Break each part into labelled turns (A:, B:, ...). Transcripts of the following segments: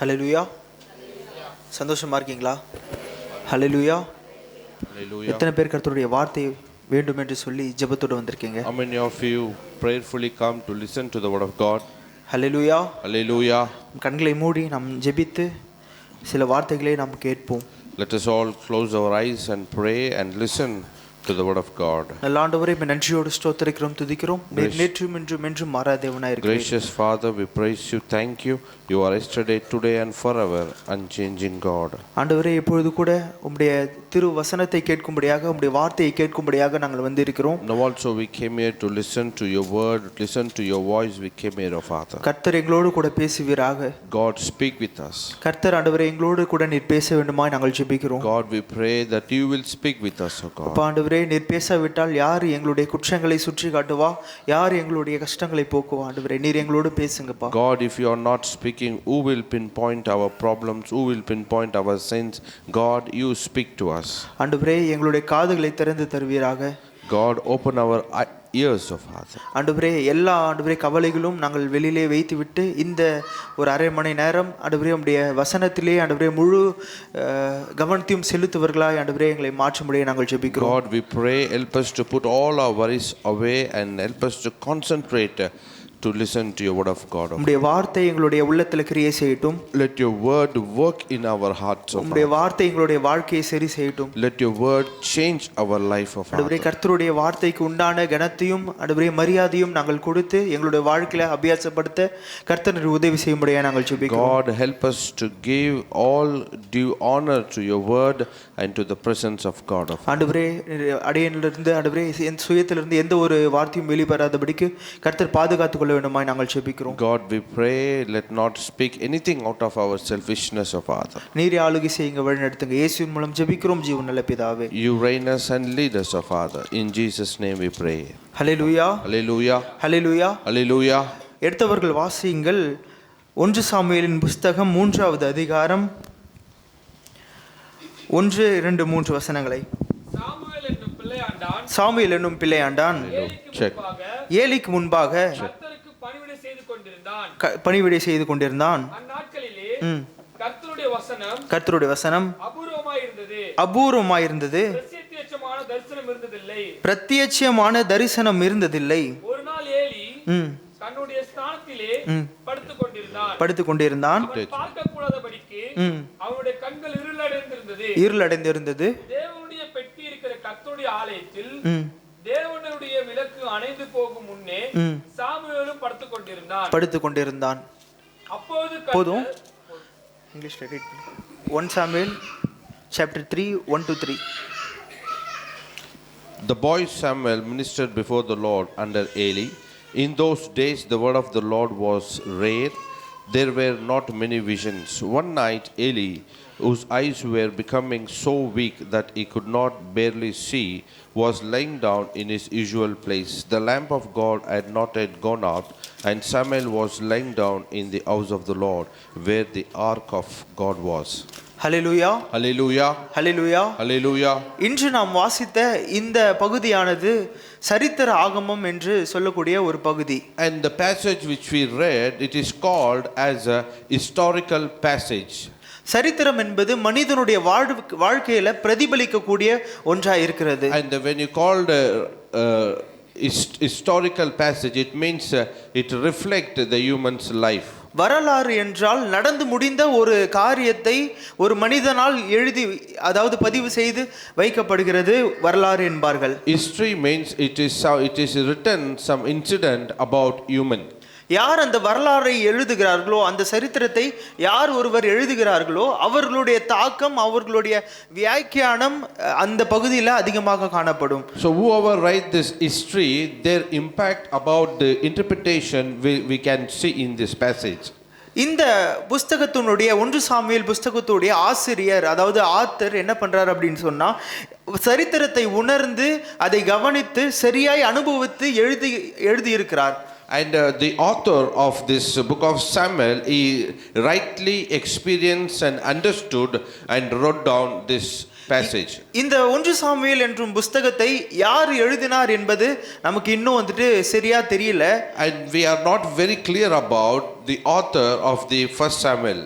A: ஹல்லேலூயா. சந்தோஷமா இருக்கீங்களா? ஹல்லேலூயா. எத்தனை பேர் கர்த்தருடைய வார்த்தை வேண்டும் என்று சொல்லி ஜெபத்தோடு வந்திருக்கீங்க?
B: How many of you prayerfully come to listen to the word of God?
A: Hallelujah.
B: Hallelujah.
A: கண்களை மூடி நாம் ஜெபித்து சில வார்த்தைகளை நாம் கேட்போம்.
B: Let us all close our eyes and pray and listen to the word of God.
A: நல்ல ஆண்டவரே, நன்றியோடு ஸ்தோத்திரிக்கிறோம், துதிக்கிறோம். நேற்றும் இன்றும் என்றும் மாறாத தேவனாய் இருக்கிறீர்.
B: Gracious Father, we praise you. Thank you. You are yesterday, today and forever unchanging God.
A: ஆண்டவரே, இப்பொழுது கூட உம்முடைய திரு வசனத்தை கேட்கும்படியாக, உம்முடைய வார்த்தையை கேட்கும்படியாக நாங்கள் வந்திருக்கிறோம்.
B: Now also we came here to listen to your word, listen to your voice. We came here, oh Father.
A: கர்த்தர் எங்களோடு கூட பேசுவீராக.
B: God, speak with us.
A: கர்த்தர் ஆண்டவரே, எங்களோடு கூட நீர் பேச வேண்டுமாய் நாங்கள் ஜெபிக்கிறோம்.
B: God, we pray that you will speak with us, oh God.
A: ஆண்டவரே, நீர் பேசாவிட்டால் யார் எங்களுடைய குற்றங்களை சுற்றி காட்டுவா, யார் எங்களுடைய கஷ்டங்களை போக்குவா? ஆண்டவரே, நீர் எங்களோடு பேசுங்கப்பா.
B: God, if you are not speaking, who will pinpoint our problems? Who will pinpoint our sins? God, you speak to us.
A: ஆண்டவரே, எங்களுடைய காதுகளை திறந்து தருவீராக.
B: God, open our ears, oh Father.
A: ஆண்டவரே, எல்லா ஆண்டவரே கவலைகளும் நாங்கள் வெளியிலே வைத்துவிட்டு இந்த ஒரு அரை மணி நேரம் ஆண்டவரே உம்முடைய வசனத்திலே ஆண்டவரே முழு கவனத்தையும் செலுத்துவர்களாய் ஆண்டவரே எங்களை மாற்றும்படியாக நாங்கள் ஜெபிக்கிறோம்.
B: God, we pray, help us to put all our worries away and help us to concentrate to listen to your word of God.
A: உம்முடைய வார்த்தை எங்களுடைய உள்ளத்தில் கிரியை செய்யட்டும்.
B: Let your word work in our hearts, oh
A: உம்முடைய வார்த்தை எங்களுடைய வாழ்க்கையை சரி செய்யட்டும்.
B: Let your word change our life, oh Father.
A: ஆண்டவரே, கர்த்தருடைய வார்த்தைக்கு உண்டான கனத்தையும் ஆண்டவரே மரியாதையும் நாங்கள் கொடுத்து எங்களுடைய வாழ்க்கையில அபியாசப்படுத்த கர்த்தர் உதவி செய்யும்படியாக நாங்கள் ஜெபிக்கிறோம்.
B: God, help us to give all due honor to your word and to the presence of God.
A: ஆண்டவரே, அடியனிலிருந்து ஆண்டவரே என் சுயத்திலிருந்து எந்த ஒரு வார்த்தையும் வெளிவராதபடிக்கு கர்த்தர் பாதுகாத்துக் கொள்ள வேண்டுமாய் நாங்கள் ஜெபிக்கிறோம்.
B: God, we pray, let not speak anything out of our selfishness, oh Father.
A: நீரே ஆளுகை செய்யுங்க, வழிநடத்துங்க. இயேசுவின் மூலம் ஜெபிக்கிறோம் ஜீவன் நல்ல பிதாவே.
B: You reign us and lead us, oh Father. In Jesus' name we pray.
A: Hallelujah.
B: Hallelujah.
A: Hallelujah.
B: Hallelujah.
A: எடுத்தவர்கள் வாசியுங்கள். 1 சாமுவேலின் புஸ்தகம் 3வது அதிகாரம் 1, 2, 3 வசனங்களை. சாமுவேல் என்னும் பிள்ளையாண்டான் ஏலிக்கு முன்பாக பணிவிடை செய்து கொண்டிருந்தான். கர்த்தருடைய வசனம் அபூர்வமாயிருந்தது, பிரத்யட்சமான தரிசனம் இருந்ததில்லை. படுத்துக் கொண்டிருந்தான். இருளடைந்திருந்தது.
C: தேவனுடைய விளக்கு அணைந்து போகும் முன்னே சாமுவேலும் படுத்துக் கொண்டிருந்தான்.
A: போதும். இங்கிலீஷ்ல ரீட் பண்ணு. 1 Samuel chapter 3 1 to 3.
B: The boy Samuel ministered before the Lord under Eli. In those days the word of the Lord was rare. There were not many visions. One night Eli, whose eyes were becoming so weak that he could not barely see, was lying down in his usual place. The lamp of God had not yet gone out, and Samuel was lying down in the house of the Lord, where the ark of God was.
A: Hallelujah.
B: Hallelujah.
A: Hallelujah.
B: Hallelujah.
A: இன்று நாம் வாசித்த இந்த பகுதியானது சரித்திர ஆகமம் என்று சொல்லக்கூடிய ஒரு பகுதி.
B: And the passage which we read, it is called as a historical passage.
A: சரித்திரம் என்பது மனிதனுடைய வாழ்க்கையில பிரதிபலிக்கக்கூடிய ஒன்றா இருக்கிறது.
B: And when you called historical passage, it means it reflects the human's life.
A: வரலாறு என்றால் நடந்து முடிந்த ஒரு காரியத்தை ஒரு மனிதனால் எழுதி, அதாவது பதிவு செய்து வைக்கப்படுகிறது வரலாறு என்பார்கள்.
B: History means it is written some incident about human.
A: யார் அந்த வரலாறை எழுதுகிறார்களோ, அந்த சரித்திரத்தை யார் ஒருவர் எழுதுகிறார்களோ அவர்களுடைய தாக்கம், அவர்களுடைய வியாக்கியானம் அந்த பகுதியில் அதிகமாக காணப்படும்.
B: So whoever write this history, their impact about the interpretation we can see in this passage.
A: இந்த புஸ்தகத்தினுடைய 1 சாமுவேல் புஸ்தகத்துடைய ஆசிரியர், அதாவது ஆத்தர் என்ன பண்றார் அப்படின்னு சொன்னா, சரித்திரத்தை உணர்ந்து அதை கவனித்து சரியாய் அனுபவித்து எழுதியிருக்கிறார்.
B: And the author of this book of Samuel, he rightly experienced and understood and wrote down this passage.
A: இந்த 1 சாமுவேல் என்னும் புத்தகத்தை யார் எழுதினார் என்பது நமக்கு இன்னும் சரியா தெரியல.
B: And we are not very clear about the author of the first Samuel.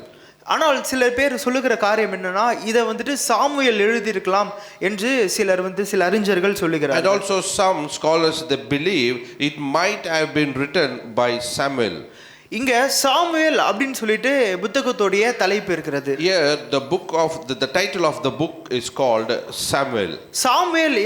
A: ஆனால் சில பேர் சொல்லுகிற காரியம் என்னன்னா இதை வந்துட்டு சாமுவேல் எழுதியிருக்கலாம் என்று சில அறிஞர்கள் சொல்லுகிறார்கள்.
B: And also some scholars they believe it might have been written by Samuel.
A: இங்க சாமுவேல் அப்படின்னு சொல்லிட்டு புத்தகத்துடைய தலைப்பு இருக்கிறது.
B: Here the book of the title of the book is called Samuel.
A: Samuel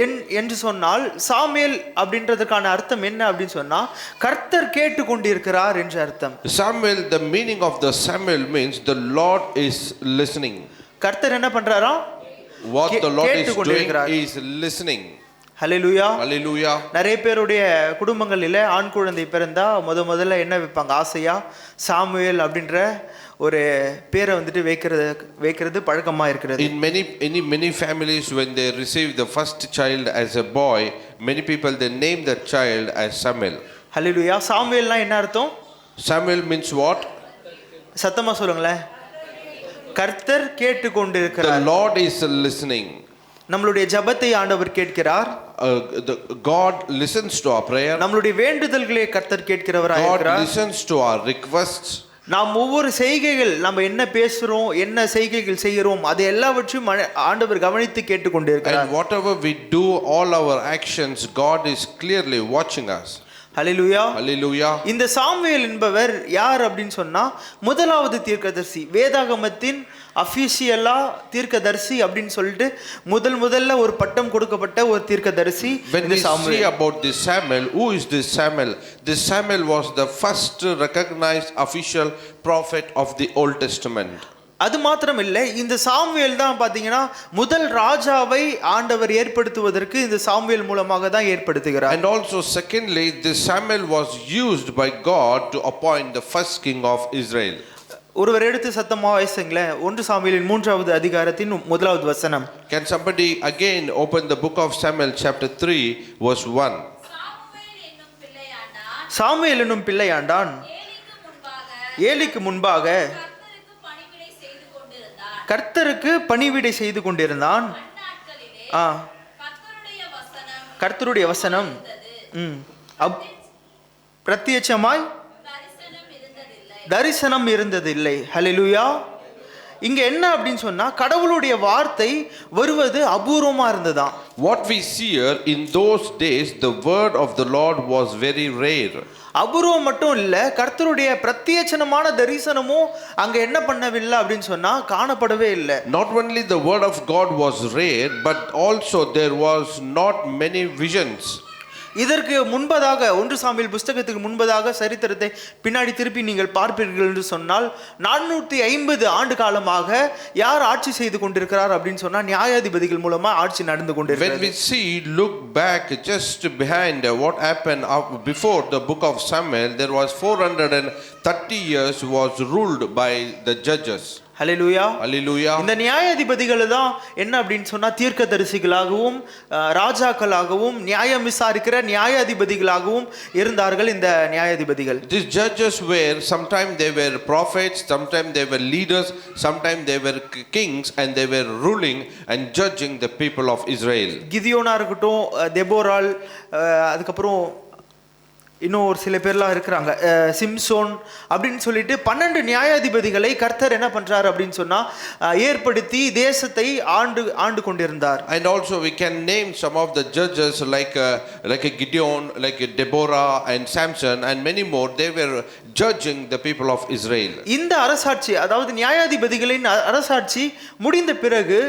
A: என்று சொன்னால் சாமுவேல் அப்படின்றதுக்கான அர்த்தம் என்ன அப்படின்னு சொன்னா கர்த்தர் கேட்டு கொண்டிருக்கிறார் என்று அர்த்தம்.
B: Samuel, the meaning of the Samuel means the Lord is listening.
A: கர்த்தர் என்ன பண்றாரா?
B: What the Lord is doing is listening.
A: Hallelujah.
B: Hallelujah.
A: நிறைய பேருடைய குடும்பங்களில் ஆண் குழந்தை பிறந்தா முதல்ல என்ன வைப்பாங்க? ஆசையா சாமுவேல் அப்படின்ற ஒரு பேரை வந்துட்டு வைக்கிறது பழக்கமா இருக்கிறது.
B: In many families when they receive the first child as a boy, many people they name that child as Samuel.
A: ஹல்லேலூயா. சாமுவேல்னா என்ன அர்த்தம்?
B: Samuel means what?
A: சத்தமா சொல்லுங்களேன். கர்த்தர் கேட்டு கொண்டிருக்கிறார்.
B: The Lord is listening.
A: நம்மளுடைய ஜெபத்தை ஆண்டவர் கேட்கிறார்.
B: God listens to our prayer.
A: நம்மளுடைய வேண்டுதல்களை கர்த்தர் கேட்கிறவராய் இருக்கிறார்.
B: God listens to our requests.
A: நாம் ஒவ்வொரு செய்கைகள் நம்ம என்ன பேசுறோம், என்ன செய்கைகள் செய்கிறோம், அது எல்லாவற்றையும் ஆண்டவர் கவனித்து கேட்டுக்கொண்டிருக்கிறார்.
B: And whatever we do, all our actions, God is clearly watching us.
A: Hallelujah.
B: Hallelujah.
A: இந்த சாமுவேல் என்பவர் யார் அப்படின்னு சொன்னா முதலாவது தீர்க்கதரிசி. வேதாகமத்தின் அபிஷியலா தீர்க்கதரிசி அப்படின்னு சொல்லிட்டு முதல்ல ஒரு பட்டம் கொடுக்கப்பட்ட ஒரு தீர்க்கதரிசி.
B: When we see about this Samuel, who is this Samuel? This Samuel was the first recognized official prophet of the Old Testament.
A: அது மாத்திரம் இல்லை, இந்த சாமுவேல் தான் பாத்தீங்கன்னா முதல் ராஜாவை ஆண்டவர் ஏற்படுத்துவதற்கு இந்த சாமுவேல் மூலமாக தான் ஏற்படுத்துகிறார்.
B: And also secondly, this Samuel was used by God to appoint the first king of Israel.
A: ஒருவர் எடுத்து சத்தமா வாசிங்களேன். 1 சாமுவேலின் 3வது அதிகாரத்தின் 1வது வசனம்.
B: Can somebody again open the book of Samuel chapter 3 verse 1?
A: Samuel என்னும் பிள்ளையாண்டான் ஏலிக்கு முன்பாக கர்த்தருக்கு பணிவிடை செய்து கொண்டிருந்தான். கர்த்தருடைய வசனம் பிரத்யட்சமாய் தரிசனம் இருந்ததில்லை. ஹல்லேலூயா. இங்க என்ன அப்படின்னு சொன்னா கடவுளுடைய வார்த்தை வருவது அபூர்வமா இருந்ததாம்.
B: What we see here, in those days the word of the Lord was very rare.
A: அபூர்வம் மட்டும் இல்ல, கர்த்தருடைய பிரத்யட்சமான தரிசனமும் அங்க என்ன பண்ணவில்லை அப்படின்னு சொன்னா காணப்படவே இல்லை.
B: Not only the word of God was rare, but also there was not many visions.
A: இதற்கு முன்பதாக 1 சாமுவேல் புத்தகத்துக்கு முன்பதாக சரித்திரத்தை பின்னாடி திருப்பி நீங்கள் பார்ப்பீர்கள் என்று சொன்னால் 450 ஆண்டு காலமாக யார் ஆட்சி செய்து கொண்டிருக்கிறார் அப்படின்னு சொன்னா நியாயாதிபதிகள் மூலமா ஆட்சி நடந்து கொண்டிருக்கிறது.
B: When we see, look back just behind what happened before the book of Samuel, there was 430 years was ruled by the judges.
A: Hallelujah.
B: Hallelujah.
A: இந்த நியாயாதிபதிகள் தான் என்ன அப்படின்னு சொன்னா தீர்க்கதரிசிகளாகவும் ராஜாக்களாகவும் நியாயம் விசாரிக்கிற நியாயாதிபதிகளாகவும் இருந்தார்கள் இந்த நியாயாதிபதிகள்.
B: These judges were sometimes they were prophets, sometimes they were leaders, sometimes they were kings, and they were ruling and judging the people of Israel.
A: கிதியோனா இருக்கட்டும், தெபோரால், அதுக்கப்புறம் இன்னும் ஒரு சில பேர்லாம் இருக்கிறாங்க, சிம்சோன் அப்படின்னு சொல்லிட்டு 12 நியாயாதிபதிகளை கர்த்தர் என்ன பண்றார் அப்படின்னு சொன்னா ஏற்படுத்தி தேசத்தை ஆண்டு கொண்டிருந்தார்.
B: And also we can name some of the judges like a Gideon, like a Deborah and Samson and many more. They were judging the people of Israel.
A: இந்த அரசாட்சி, அதாவது நியாயாதிபதிகளின் அரசாட்சி முடிந்த பிறகு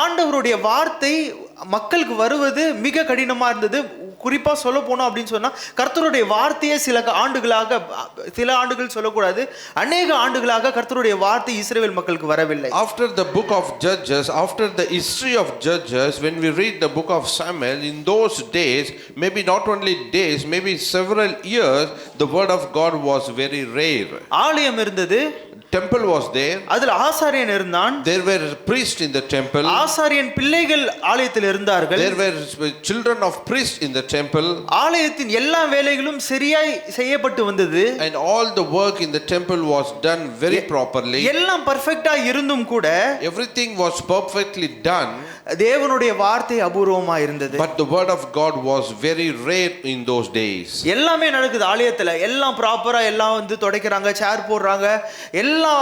A: ஆண்டவருடைய வார்த்தை மக்களுக்கு வருவது மிக கடினமா இருந்தது. குறிப்பா சொல்ல போனோம் அப்படின்னு சொன்னா கர்த்தருடைய வார்த்தையே சில ஆண்டுகள் சொல்லக்கூடாது, அநேக ஆண்டுகளாக கர்த்தருடைய வார்த்தை இஸ்ரவேல் மக்களுக்கு வரவில்லை.
B: After the book of Judges, after the history of Judges, when we read the book of Samuel, in those days, maybe not only days, maybe several years, the word of God was very rare.
A: ஆலயம் இருந்தது,
B: temple was there,
A: அதில் ஆசாரியன் இருந்தான்,
B: there were priests in the temple,
A: ஆசாரியன் பிள்ளைகள் ஆலயத்தில் இருந்தார்கள்,
B: there were children of priests in the temple,
A: ஆலயத்தின் எல்லா வேலைகளும் சரியாய் செய்யப்பட்டு வந்தது.
B: and all the work in the temple was done very properly.
A: எல்லாம் பர்ஃபெக்ட்டா இருந்தும் கூட
B: Everything was perfectly done,
A: தேவனுடைய வார்த்தை அபூர்வமா இருந்தது.
B: but the word of God was very rare in those days.
A: எல்லாமே நடக்குது ஆலயத்துல, எல்லாம் ப்ராப்பரா எல்லாம் வந்து துடைக்கிறாங்க, சேர் போடுறாங்க, எல்லா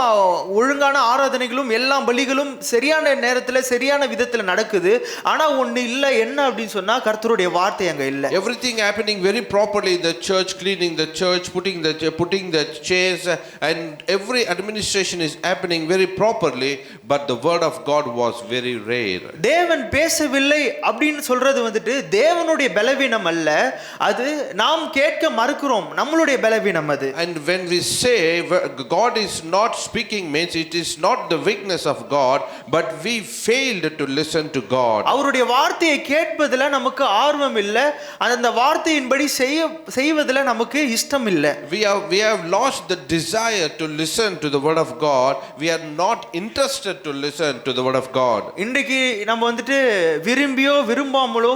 A: ஒழுங்கான ஆராதனைகளும் எல்லா பலிகளும் சரியான நேரத்துல சரியான விதத்துல நடக்குது. ஆனா ஒண்ணு இல்ல, என்ன அப்படின்னு சொன்னா கர்த்தருடைய வார்த்தை அங்க இல்ல.
B: Everything happening very properly in the church, cleaning the church, putting the chairs, and every administration is happening very properly, but the word of God was very rare.
A: தேவன் பேசவில்லை அப்படின்னு சொல்றது வந்துட்டு தேவனுடைய பலவீனம் அல்ல, அது நாம் கேட்க மறுக்கிறோம், நம்மளுடைய பலவீனம் அது.
B: And when we say God is not speaking, means it is not the weakness of God, but we failed to listen to God.
A: அவருடைய வார்த்தையை கேட்பதுல நமக்கு ஆர்வம் இல்ல, அந்த வார்த்தையின்படி செய்வதுல நமக்கு இஷ்டம் இல்ல.
B: We have lost the desire to listen to the word of God. We are not interested to listen to the word of God.
A: இன்றைக்கு நம்ம வந்துட்டு விரும்பியோ விரும்பாமலோ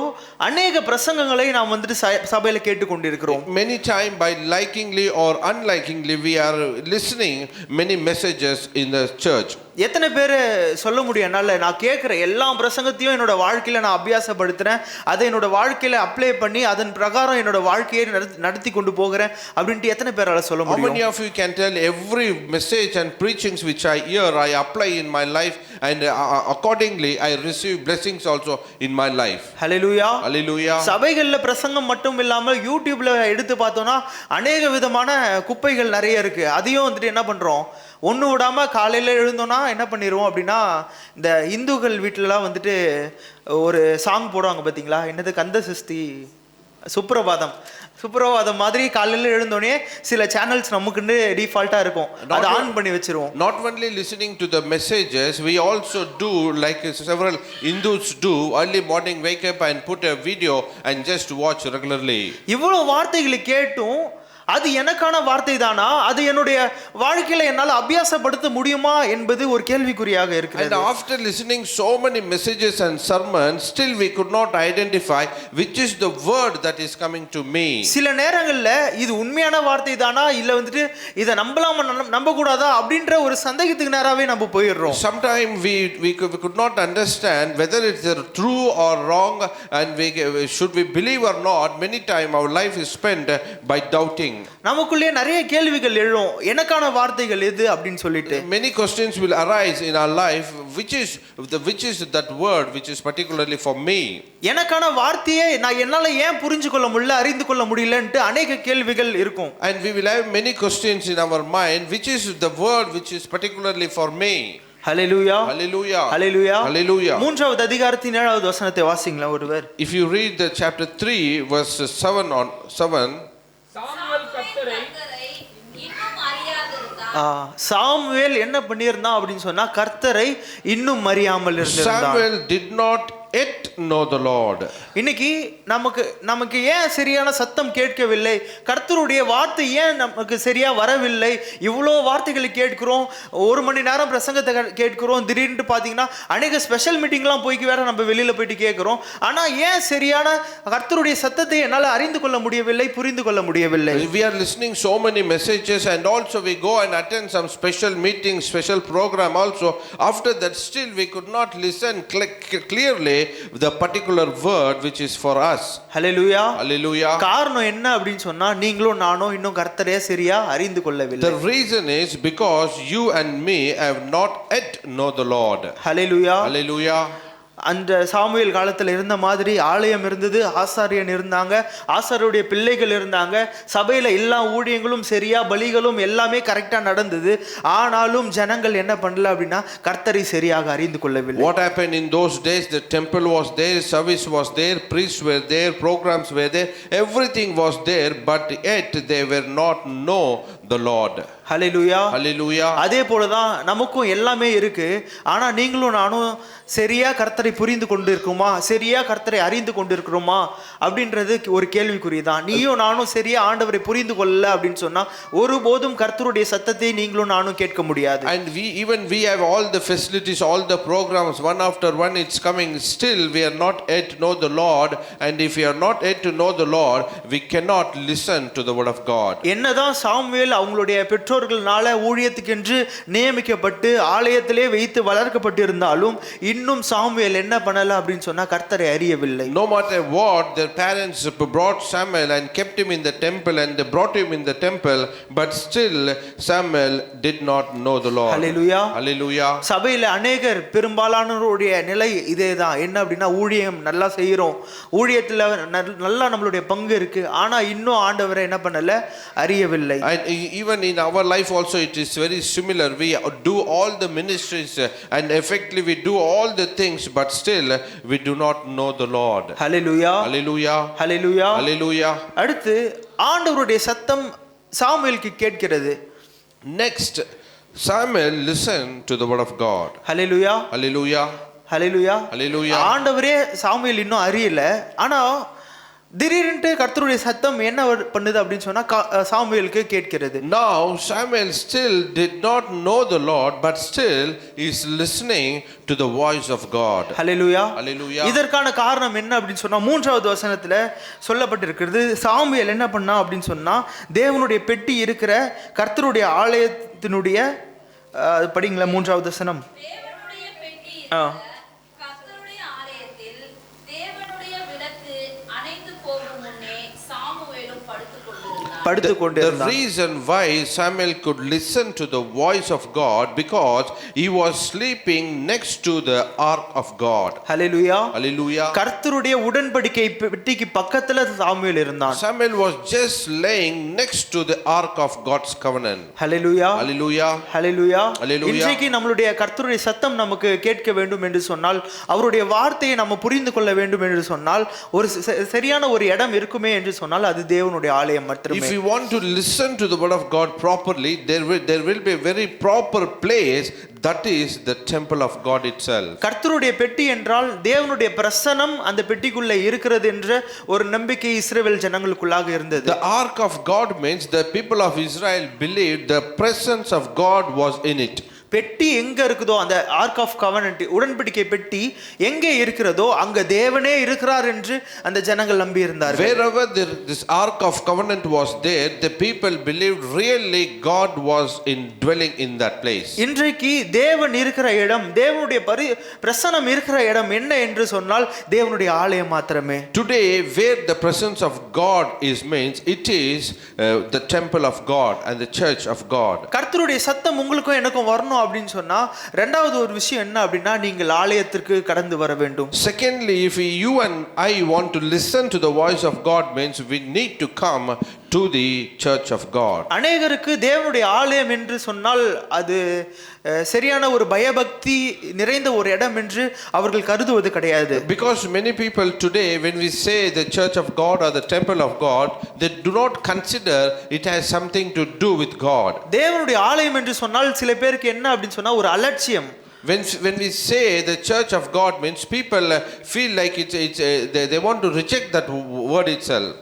A: அநேக பிரசங்கங்களை நாம் வந்துட்டு சபையில கேட்டுக்கொண்டிருக்கிறோம்.
B: Many time by likingly or unlikingly we are listening many messages in the church.
A: எத்தனை பேர் சொல்ல முடியும், என்னால் நான் கேட்குற எல்லா பிரசங்கத்தையும் என்னோட வாழ்க்கையில் நான் அபியாசப்படுத்துகிறேன், அதை என்னோட வாழ்க்கையில் அப்ளை பண்ணி அதன் பிரகாரம் என்னோட வாழ்க்கையை நடத்தி கொண்டு போகிறேன் அப்படின்ட்டு எத்தனை பேரால் சொல்ல முடியும்?
B: How many of you can tell every message and preachings which I hear I apply in my life, and accordingly I receive blessings also in my life?
A: Hallelujah.
B: Hallelujah.
A: சபைகளில் பிரசங்கம் மட்டும் இல்லாமல் யூடியூப்ல எடுத்து பார்த்தோம்னா அநேக விதமான குப்பைகள் நிறைய இருக்கு. அதையும் வந்துட்டு என்ன பண்றோம், ஒன்று விடாமல் காலையில் எழுந்தோன்னா என்ன பண்ணிடுவோம் அப்படின்னா, இந்த இந்துக்கள் வீட்டிலலாம் வந்துட்டு ஒரு சாங் போடுவாங்க பார்த்தீங்களா, என்னது கந்த சஷ்டி சுப்ரபாதம் மாதிரி காலையில் எழுந்தோடனே சில சேனல்ஸ் நமக்குன்னு டிஃபால்ட்டாக இருக்கும், அதை ஆன் பண்ணி வச்சிருவோம்.
B: Not only listening to the messages, we also do like several Hindus do, early morning wake up and put a video and just watch regularly.
A: இவ்வளோ வார்த்தைகளை கேட்டும் அது எனக்கான வார்த்தை தானா, அது என்னுடைய வாழ்க்கையில என்னால் அபியாசப்படுத்த முடியுமா என்பது ஒரு கேள்விக்குறியாக இருக்கிறது.
B: And after listening so many messages and sermons, still we could not identify which is the word that is coming to me.
A: சில நேரங்கள்ல இது உண்மையான வார்த்தை தானா இல்ல வந்துட்டு இதை நம்பலாமா நம்ப கூடாதா அப்படின்ற ஒரு சந்தேகத்துக்கு நேராவே நம்ம போயிடுறோம்.
B: Sometimes we could not understand whether it's true or wrong, and should we believe or not. Many time our life is spent by doubting.
A: நமக்குள்ளே நிறைய கேள்விகள் எழும், எனக்கான வார்த்தைகள் எது அப்படின்னு சொல்லிட்டு.
B: Many questions will arise in our life, which is that word which is particularly for me.
A: எனக்கான வார்த்தையை நான் என்னால ஏன் புரிஞ்சு கொள்ள முடியல, அறிந்து கொள்ள முடியலன்ட்டு அநேக கேள்விகள் இருக்கும்.
B: And we will have many questions in our mind, which is the word which is particularly for me.
A: Hallelujah.
B: Hallelujah.
A: Hallelujah.
B: Hallelujah.
A: 3வது அதிகாரத்தின் 7வது வசனத்தை வாசிங்களா ஒருவர்.
B: If you read the chapter 3 verse 7,
C: Samuel கர்த்தரை
D: இன்னும் அறியாதிருந்தான்.
A: சாமுவேல் என்ன பண்ணியிருந்தான் அப்படின்னு சொன்னா, கர்த்தரை இன்னும் அறியாமல் இருந்தான்.
B: Samuel did not yet know the Lord.
A: இன்னைக்கு நமக்கு ஏன் சரியான சத்தம் கேட்கவில்லை, கர்த்தருடைய வார்த்தை ஏன் நமக்கு சரியா வரவில்லை? இவ்வளோ வார்த்தைகளை கேட்கிறோம், 1 மணி நேரம் பிரசங்கத்தை கேட்கிறோம், திடீர்னு பார்த்தீங்கன்னா அநேக ஸ்பெஷல் மீட்டிங்லாம் போய்க்கு வேற நம்ம வெளியில போயிட்டு கேட்கிறோம். ஆனா ஏன் சரியான கர்த்தருடைய சத்தத்தை என்னால் அறிந்து கொள்ள முடியவில்லை, புரிந்து கொள்ள முடியவில்லை?
B: We are listening so many messages, and also we go and attend some special meetings, special program also. After that still we could not listen clearly the particular word which is for us.
A: Hallelujah.
B: Hallelujah.
A: காரணம் என்ன அப்படின்னு சொன்னா, நீங்களும் நானும் இன்னும் கர்த்தரே சரியா அறிந்து கொள்ளவில்லை.
B: The reason is because you and me have not yet know the Lord.
A: Hallelujah.
B: Hallelujah.
A: அந்த சாமுவேல் காலத்தில் இருந்த மாதிரி ஆலயம் இருந்தது, ஆசாரியன் இருந்தாங்க, ஆசாரியருடைய பிள்ளைகள் இருந்தாங்க, சபையில் எல்லா ஊழியங்களும் சரியா, பலிகளும் எல்லாமே கரெக்டாக நடந்தது. ஆனாலும் ஜனங்கள் என்ன பண்ணல அப்படின்னா, கர்த்தரை சரியாக அறிந்து கொள்ளவில்லை.
B: What happened in those days? The temple was there, service was there, priests were there, programs were there, everything was there, but yet they were not know the Lord.
A: Hallelujah.
B: Hallelujah.
A: அதே போலதான் நமக்கும் எல்லாமே இருக்கு. ஆனா நீங்களும் நானும் சரியா கர்த்தரை புரிந்து கொண்டு இருக்குமா, சரியா கர்த்தரை அறிந்து கொண்டு இருக்கிறோமா அப்படின்றது ஒரு கேள்விக்குறிதான். நீயும் நானும் சரியா ஆண்டவரை புரிந்து கொள்ளல அப்படின்னு சொன்னா ஒருபோதும் கர்த்தருடைய சத்தத்தை நீங்களும் நானும் கேட்க முடியாது.
B: And we have all the facilities, all the programs, one after one it's coming. Still we are not yet to know the Lord, and if we are not yet to know the Lord, we cannot listen to the word of God.
A: என்னதான் Samuel அவங்களுடைய பெற்றோர்களால ஊழியத்துக்கென்று நியமிக்கப்பட்டு ஆலயத்திலே வைத்து வளர்க்கப்பட்டு இருந்தாலும் இன்னும் Samuel என்ன பண்ணல அப்படின்னு சொன்னா கர்த்தரை அறியவில்லை.
B: No matter what, their parents brought Samuel and kept him in the temple, and they brought him in the temple, but still Samuel did not know the Lord.
A: Hallelujah.
B: Hallelujah.
A: சபையில அநேகர் பெரும்பாலானோருடைய நிலை இதேதான். என்ன அப்படின்னா ஊழியம் நல்லா செய்யறோம், ஊழியத்துல நல்லா நம்மளுடைய பங்கு இருக்கு, ஆனா இன்னும் ஆண்டவரை என்ன பண்ணல, அறியவில்லை.
B: And even in our life also it is very similar. We do all the ministries and effectively we do all the things, but still we do not know the Lord.
A: Hallelujah.
B: Hallelujah.
A: Hallelujah.
B: Hallelujah.
A: அடுத்து ஆண்டவருடைய சத்தம் சாமுவேலுக்கு கேட்கிறது.
B: Next, Samuel listened to the word of God.
A: Hallelujah.
B: Hallelujah.
A: Hallelujah.
B: Hallelujah.
A: ஆண்டவரே Samuel இன்னும் அறியல, ஆனா திடீரென்று கர்த்தருடைய சத்தம் என்ன பண்ணுது அப்படின்னு சொன்னா சாமுவேலுக்கு கேட்கிறது.
B: Now Samuel still did not know the Lord, but still is listening to the voice of God.
A: Hallelujah.
B: Hallelujah.
A: இதற்கான காரணம் என்ன அப்படின்னு சொன்னா 3வது வசனத்துல சொல்லப்பட்டிருக்கிறது. சாமுவேல் என்ன பண்ணா அப்படின்னு சொன்னா தேவனுடைய பெட்டி இருக்கிற கர்த்தருடைய ஆலயத்தினுடைய படிங்களா 3வது வசனம்.
D: தேவனுடைய பெட்டி இருக்கிற கர்த்தருடைய ஆலயத்தில் தேவனுடைய விளக்கு அணைந்து போகும் முன்னே சாமுவேலும் படுத்துக் கொண்டிருந்தான்.
B: The reason why Samuel could listen to the voice of God, because he was sleeping next to the ark of God.
A: Hallelujah.
B: Hallelujah.
A: கர்த்தருடைய உடன்படிக்கை பெட்டிக்கு பக்கத்துல சாமுவேல் இருந்தான்.
B: Samuel was just laying next to the ark of God's covenant.
A: Hallelujah.
B: Hallelujah.
A: Hallelujah.
B: Hallelujah.
A: இன்றைக்கு நம்மளுடைய கர்த்தருடைய சத்தம் நமக்கு கேட்க வேண்டும் என்று சொன்னால், அவருடைய வார்த்தையை நம்ம புரிந்து கொள்ள வேண்டும் என்று சொன்னால், ஒரு சரியான ஒரு இடம் இருக்குமே என்று சொன்னால் அது தேவனுடைய ஆலயம் மட்டுமே.
B: If you want to listen to the word of God properly, there will be a very proper place, that is the temple of God itself.
A: கர்த்தருடைய பெட்டி என்றால் தேவனுடைய பிரசன்னம் அந்த பெட்டிக்குள்ள இருக்கிறது என்ற ஒரு நம்பிக்கை இஸ்ரவேல் ஜனங்களுக்குள்ளாக இருந்தது.
B: The ark of God means the people of Israel believed the presence of God was in it.
A: பெட்டி எங்க இருக்குதோ, அந்த ஆர்க் ஆஃப் கவனன்ட் உடன்படிக்கை பெட்டி எங்கே இருக்கிறதோ அங்க தேவனே இருக்கிறார் என்று அந்த ஜனங்கள் நம்பி இருந்தார்கள்.
B: Wherever this ark of covenant was there, the people believed really God was dwelling in that place.
A: இன்றைக்கு தேவன் இருக்கிற இடம், தேவனுடைய பிரசன்னம் இருக்கிற இடம் என்ன என்று சொன்னால் தேவனுடைய ஆலயம் மாத்திரமே.
B: Today where the presence of God is means it is the temple of God and the church of God.
A: கர்த்தருடைய சத்தம் உங்களுக்கும் எனக்கும் வரணும் அப்படின்னு சொன்னா இரண்டாவது ஒரு விஷயம் என்ன அப்படின்னா நீங்கள் ஆலயத்திற்கு கடந்து வர வேண்டும்.
B: Secondly, if you and I want to listen to the voice of God means we need to come to the church of God.
A: அநேகருக்கு தேவனுடைய ஆலயம் என்று சொன்னால் அது சரியான ஒரு பயபக்தி நிறைந்த ஒரு இடம் என்று அவர்கள் கருதுவது கிடையாது.
B: Because many people today when we say the church of God or the temple of God, they do not consider it has something to do with God.
A: தேவனுடைய ஆலயம் என்று சொன்னால் சில பேருக்கு என்ன அப்படின்னு சொன்னா ஒரு அலட்சியம்.
B: When we say the church of God means people feel like they want to reject that word itself.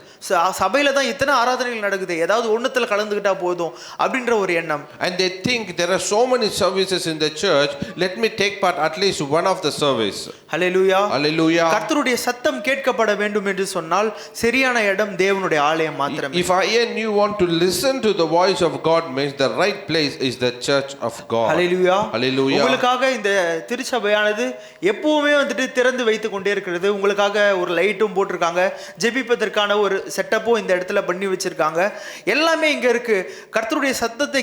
A: சபையில தான் இத்தனை ஆராதனைகள் நடக்குது, ஏதாவது ஒண்ணுத்துல கலந்துக்கிட்டா போதும் அப்படின்ற ஒரு எண்ணம்.
B: And they think there are so many services in the church, let me take part at least one of the service.
A: Hallelujah.
B: Hallelujah.
A: கர்த்தருடைய சத்தம் கேட்கப்பட வேண்டும் என்று சொன்னால் சரியான இடம் தேவனுடைய ஆலயம் மாத்திரமே.
B: If I and you want to listen to the voice of God means the right place is the church of God.
A: Hallelujah.
B: Hallelujah.
A: உங்களுக்காக இந்த திருச்சபையானது எப்பவுமே வந்துட்டு திறந்து வைத்து கொண்டே இருக்கிறது. உங்களுக்காக ஒரு லைட்டும் போட்டிருக்காங்க, ஜெபிப்பதற்கான ஒரு செட்டப்பும் இந்த இடத்துல பண்ணி வச்சிருக்காங்க. எல்லாமே இங்க இருக்கு. கர்த்தருடைய சத்தத்தை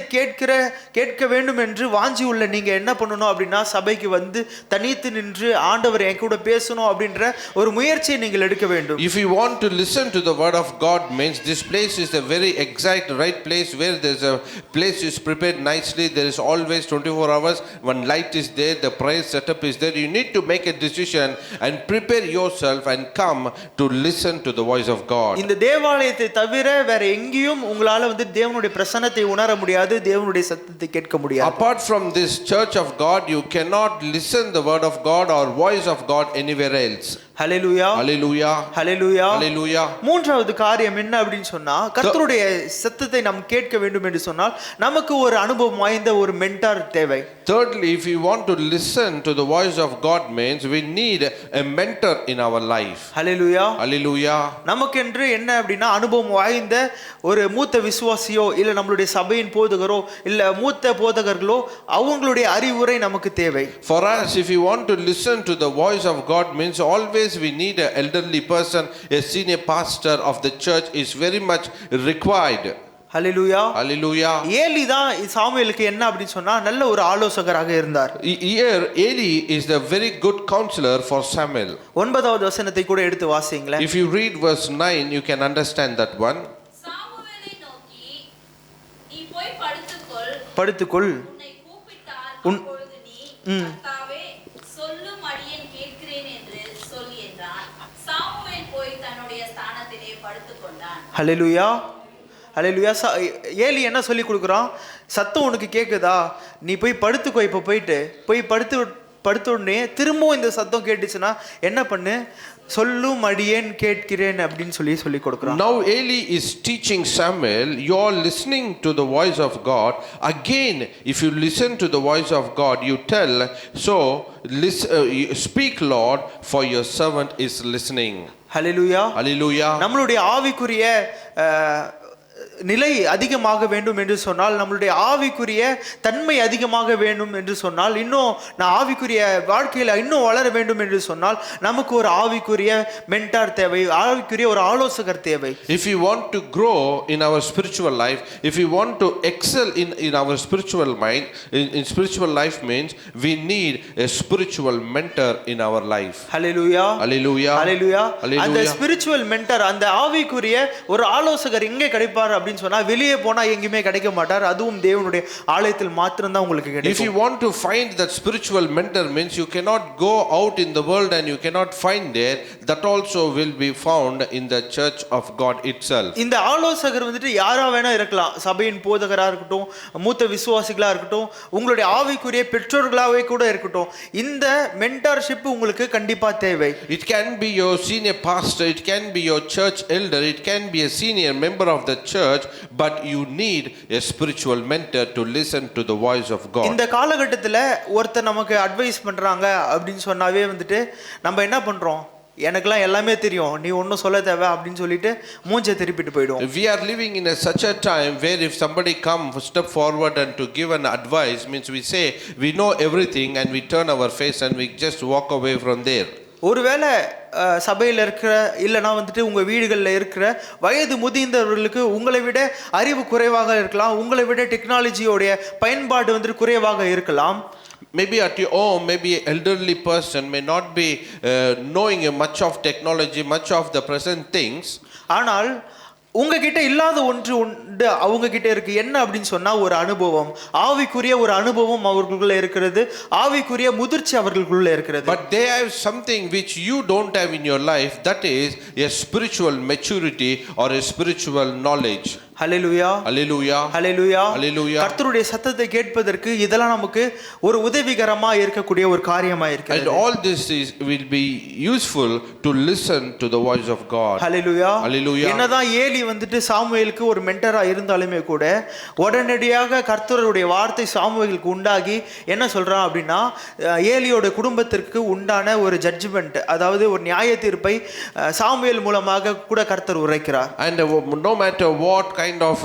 A: கேட்க வேண்டும் என்று வாஞ்சி உள்ள நீங்க என்ன பண்ணணும் அப்படின்னா சபைக்கு வந்து தனித்து நின்று ஆண்டவர் என் கூட பேசணும் அப்படின்ற ஒரு முயற்சியை நீங்கள் எடுக்க வேண்டும்.
B: If you want to listen to the word of God means this place is a very exact right place where there's a place is prepared nicely. There is always 24 hours when light is there, the prayer setup is there. You need to make a decision and prepare yourself and come to listen to the voice of God.
A: இந்த தேவாலயத்தை தவிர வேற எங்கேயும் உங்களால வந்து தேவனுடைய பிரசன்னத்தை உணர முடியாது, தேவனுடைய சத்தத்தை கேட்க முடியாது.
B: Apart from this church of God, you cannot listen the word of God or voice of God anywhere else.
A: Hallelujah,
B: Hallelujah.
A: Hallelujah.
B: Hallelujah.
A: மூன்றாவது காரியம் என்ன அப்படின்னு சொன்னா, கர்த்தருடைய சத்தத்தை நாம் கேட்க வேண்டும் என்று சொன்னால் நமக்கு ஒரு அனுபவம் வாய்ந்த ஒரு மென்டார் தேவை.
B: Thirdly, if we want to listen to the voice of God means we need a mentor in our life.
A: Hallelujah.
B: Hallelujah.
A: நமக்கென்று என்ன அப்படின்னா அனுபவம் வாய்ந்த ஒரு மூத்த விசுவாசியோ இல்ல நம்மளுடைய சபையின் போதகரோ இல்ல மூத்த போதகர்களோ அவங்களுடைய அறிவுரை நமக்கு தேவை.
B: For us, if we want to listen to the voice of God means always we need an elderly person, a senior pastor of the church is very much required.
A: Hallelujah.
B: Hallelujah.
A: Eli தான் சாமுவேலுக்கு என்ன அப்படின்னு சொன்னா நல்ல ஒரு ஆலோசகராக இருந்தார்.
B: Here Eli is the very good counselor for Samuel.
A: 9வது வசனத்தை கூட எடுத்து வாசிங்களேன்.
B: If you read verse 9, you can understand that one.
D: சாமுவேலை நோக்கி, நீ போய் படுத்துக்கொள்,
A: படுத்துக்கொள்.
D: உன்னை கூப்பிட்டால்
A: உன்-
D: அப்பொழுது நீ, கர்த்தாவே, சொல்லும் அடியேன் கேட்கிறேன் என்று சொல் என்றான். சாமுவேல் போய் தன்னுடைய ஸ்தானத்திலே படுத்துக்கொண்டான்.
A: ஹல்லேலூயா, ஹல்லேலூயா. ஏலி என்ன சொல்லி கொடுக்குறான், சத்தம் உனக்கு கேட்குதா, நீ போய் படுத்துக்கோ, இப்போ போய் படுத்த உடனே திரும்பவும் இந்த சத்தம் கேட்டுச்சுன்னா என்ன பண்ணு, சொல்லும் அடியேன் கேட்கிறேன் அப்படின்னு சொல்லி கொடுக்குறான்.
B: Now Eli is teaching Samuel, you are listening to the voice of God. Again, if you listen to the voice of God, you tell, so speak Lord, for your servant is listening.
A: Hallelujah.
B: Hallelujah.
A: நம்மளுடைய ஆவிக்குரிய நிலை அதிகமாக வேண்டும் என்று சொன்னால், நம்மளுடைய ஆவிக்குரிய தன்மை அதிகமாக வேண்டும் என்று சொன்னால், இன்னும் நான் ஆவிக்குரிய வாழ்க்கையில் இன்னும் வளர வேண்டும் என்று சொன்னால் நமக்கு ஒரு ஆவிக்குரிய மென்டார் தேவை, ஆவிக்குரிய ஒரு ஆலோசகர் தேவை.
B: If we want to grow in our spiritual life, if we want to excel in our spiritual mind, in spiritual life means we need a spiritual mentor in our life.
A: Hallelujah,
B: Hallelujah.
A: Hallelujah.
B: Hallelujah.
A: அந்த spiritual mentor, அந்த ஆவிக்குரிய ஒரு ஆலோசகர் எங்கே கிடைப்பார் அப்படின்னு சொன்னா, வெளியே போனா எங்கேயுமே கிடைக்க மாட்டார், அதுவும் தேவனுடைய ஆலயத்தில் மாத்திரம் தான் உங்களுக்கு
B: If
A: கிடைக்கும்.
B: you want to find that spiritual mentor means you cannot go out in the world and you cannot find there, that also will be found in the church of God itself.
A: இந்த ஆலோசகர் வந்துட்டு யாரா வேணா இருக்கலாம், சபையின் போதகரா இருக்கட்டும், மூத்த விசுவாசிகளா இருக்கட்டும், உங்களுடைய ஆவிக்குரிய பெற்றோர்களாவே கூட இருக்கட்டும், இந்த மென்டார்ஷிப் உங்களுக்கு கண்டிப்பா தேவை.
B: It can be your senior pastor, it can be your church elder, it can be a senior member of the church, but you need a spiritual mentor to listen to the voice of God.
A: இந்த காலகட்டத்தில் ஒருத்தர் நமக்கு advice பண்றாங்க அப்படின்னு சொன்னாவே வந்துட்டு நம்ம என்ன பண்றோம், எனக்கெல்லாம் எல்லாமே தெரியும், நீ ஒன்றும் சொல்ல தேவை அப்படின்னு சொல்லிட்டு மூஞ்சை திருப்பிட்டு போயிடுவோம்.
B: We are living in such a time where if somebody come step forward and to give an advice means we say we know everything and we turn our face and we just walk away from there.
A: ஒருவேளை சபையில் இருக்கிற இல்லைனா வந்துட்டு உங்கள் வீடுகளில் இருக்கிற வயது முதிர்ந்தவர்களுக்கு உங்களை விட அறிவு குறைவாக இருக்கலாம், உங்களை விட டெக்னாலஜியோடைய பயன்பாடு வந்துட்டு குறைவாக இருக்கலாம்.
B: Maybe at your home, maybe an elderly person may not be knowing much of technology, much of the present things.
A: ஆனால் உங்ககிட்ட இல்லாத ஒன்று உண்டு அவங்க கிட்ட இருக்கு. என்ன அப்படின்னு சொன்னா ஒரு அனுபவம், ஆவிக்குரிய ஒரு அனுபவம் அவர்களுக்குள்ள இருக்கிறது, ஆவிக்குரிய முதிர்ச்சி அவர்களுக்குள்ள இருக்கிறது.
B: But they have something which you don't have in your life, that is a spiritual maturity or a spiritual knowledge.
A: Hallelujah,
B: Hallelujah.
A: Hallelujah,
B: Hallelujah.
A: கர்த்தருடைய சத்தத்தை கேட்பதற்கு இதெல்லாம் நமக்கு ஒரு உதவிகரமா இருக்கக்கூடிய ஒரு காரியமா
B: And
A: இருக்கிறது.
B: all this will be useful to listen to the voice of God.
A: Hallelujah,
B: Hallelujah.
A: என்னதான் ஏலி வந்துட்டு சாமுவேலுக்கு ஒரு மென்டரா இருந்தாலுமே கூட உடனடியாக கர்த்தருடைய வார்த்தை சாமுவேலுக்கு உண்டாகி என்ன சொல்றான் அப்படின்னா, ஏலியோட குடும்பத்திற்கு உண்டான ஒரு ஜட்ஜ்மெண்ட், அதாவது ஒரு நியாய தீர்ப்பை சாமுவேல் மூலமாக கூட கர்த்தர் உரைக்கிறார்.
B: And no matter what kind of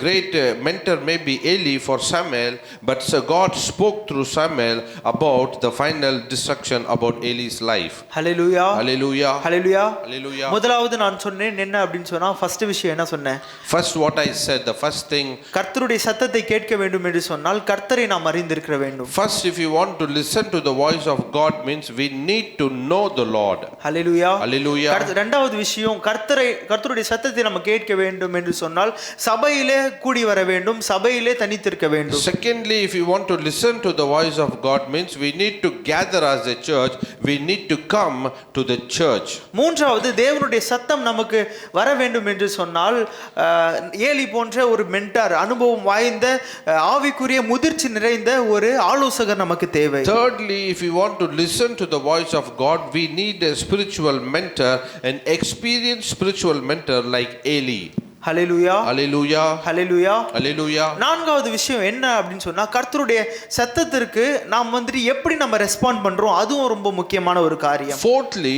B: great mentor may be Eli for Samuel, but God spoke through Samuel about the final destruction about Eli's life.
A: Hallelujah,
B: Hallelujah.
A: Hallelujah.
B: Hallelujah.
A: முதலாவது நான் சொன்னேன் என்ன அப்படின்னு சொன்னா, ஃபர்ஸ்ட் விஷயம் என்ன சொன்னேன்,
B: First what I said, the first thing,
A: கர்த்தருடைய சத்தத்தை கேட்க வேண்டும் என்று சொன்னால் கர்த்தரை நாம் அறிந்திருக்க வேண்டும்.
B: first if you want to listen to the voice of God means we need to know the Lord.
A: Hallelujah.
B: Hallelujah.
A: இரண்டாவது விஷயம், கர்த்தருடைய சத்தத்தை நம்ம கேட்க வேண்டும் என்று சொன்னால் சொன்னால் சபையிலே கூடி வர வேண்டும், சபையிலே தனித்திருக்க வேண்டும்.
B: Secondly, if you want to listen to the voice of God means we need to gather as a church, we need to come to the church.
A: மூன்றாவது, தேவனுடைய சத்தம் நமக்கு வர வேண்டும் என்று சொன்னால் ஏலி போன்ற ஒரு மென்டார், அனுபவம் வாய்ந்த ஆவிக்குரிய முதிர்ச்சி நிறைந்த ஒரு ஆலோசகர் நமக்கு தேவை.
B: Thirdly, if you want to listen to the voice of God, we need a spiritual mentor, an experienced spiritual mentor like Eli.
A: Hallelujah,
B: Hallelujah.
A: Hallelujah.
B: Hallelujah.
A: நான்காவது விஷயம் என்ன அப்படின்னு சொன்னா, கர்த்தருடைய சத்தத்திற்கு நாம் எப்படி நம்ம ரெஸ்பாண்ட் பண்றோம், அதுவும் ரொம்ப முக்கியமான ஒரு காரியம்.
B: Fourthly,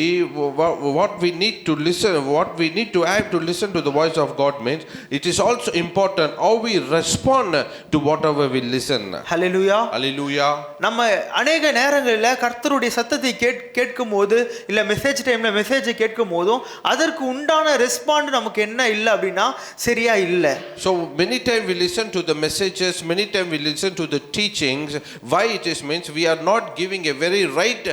B: what we need to listen, what we need to have to listen to the voice of God means it is also important how we respond to whatever we listen.
A: Hallelujah.
B: Hallelujah.
A: நம்ம அநேக நேரங்களில் கர்த்தருடைய சத்தத்தை கேட்கும் போது, இல்லை message டைம்ல மெசேஜை கேட்கும் போதும் அதற்கு உண்டான ரெஸ்பாண்ட் நமக்கு என்ன இல்லை அப்படின்னா சரியா இல்லை.
B: So many times we listen to the messages, many times we listen to the teachings. Why it is means we are not giving a very right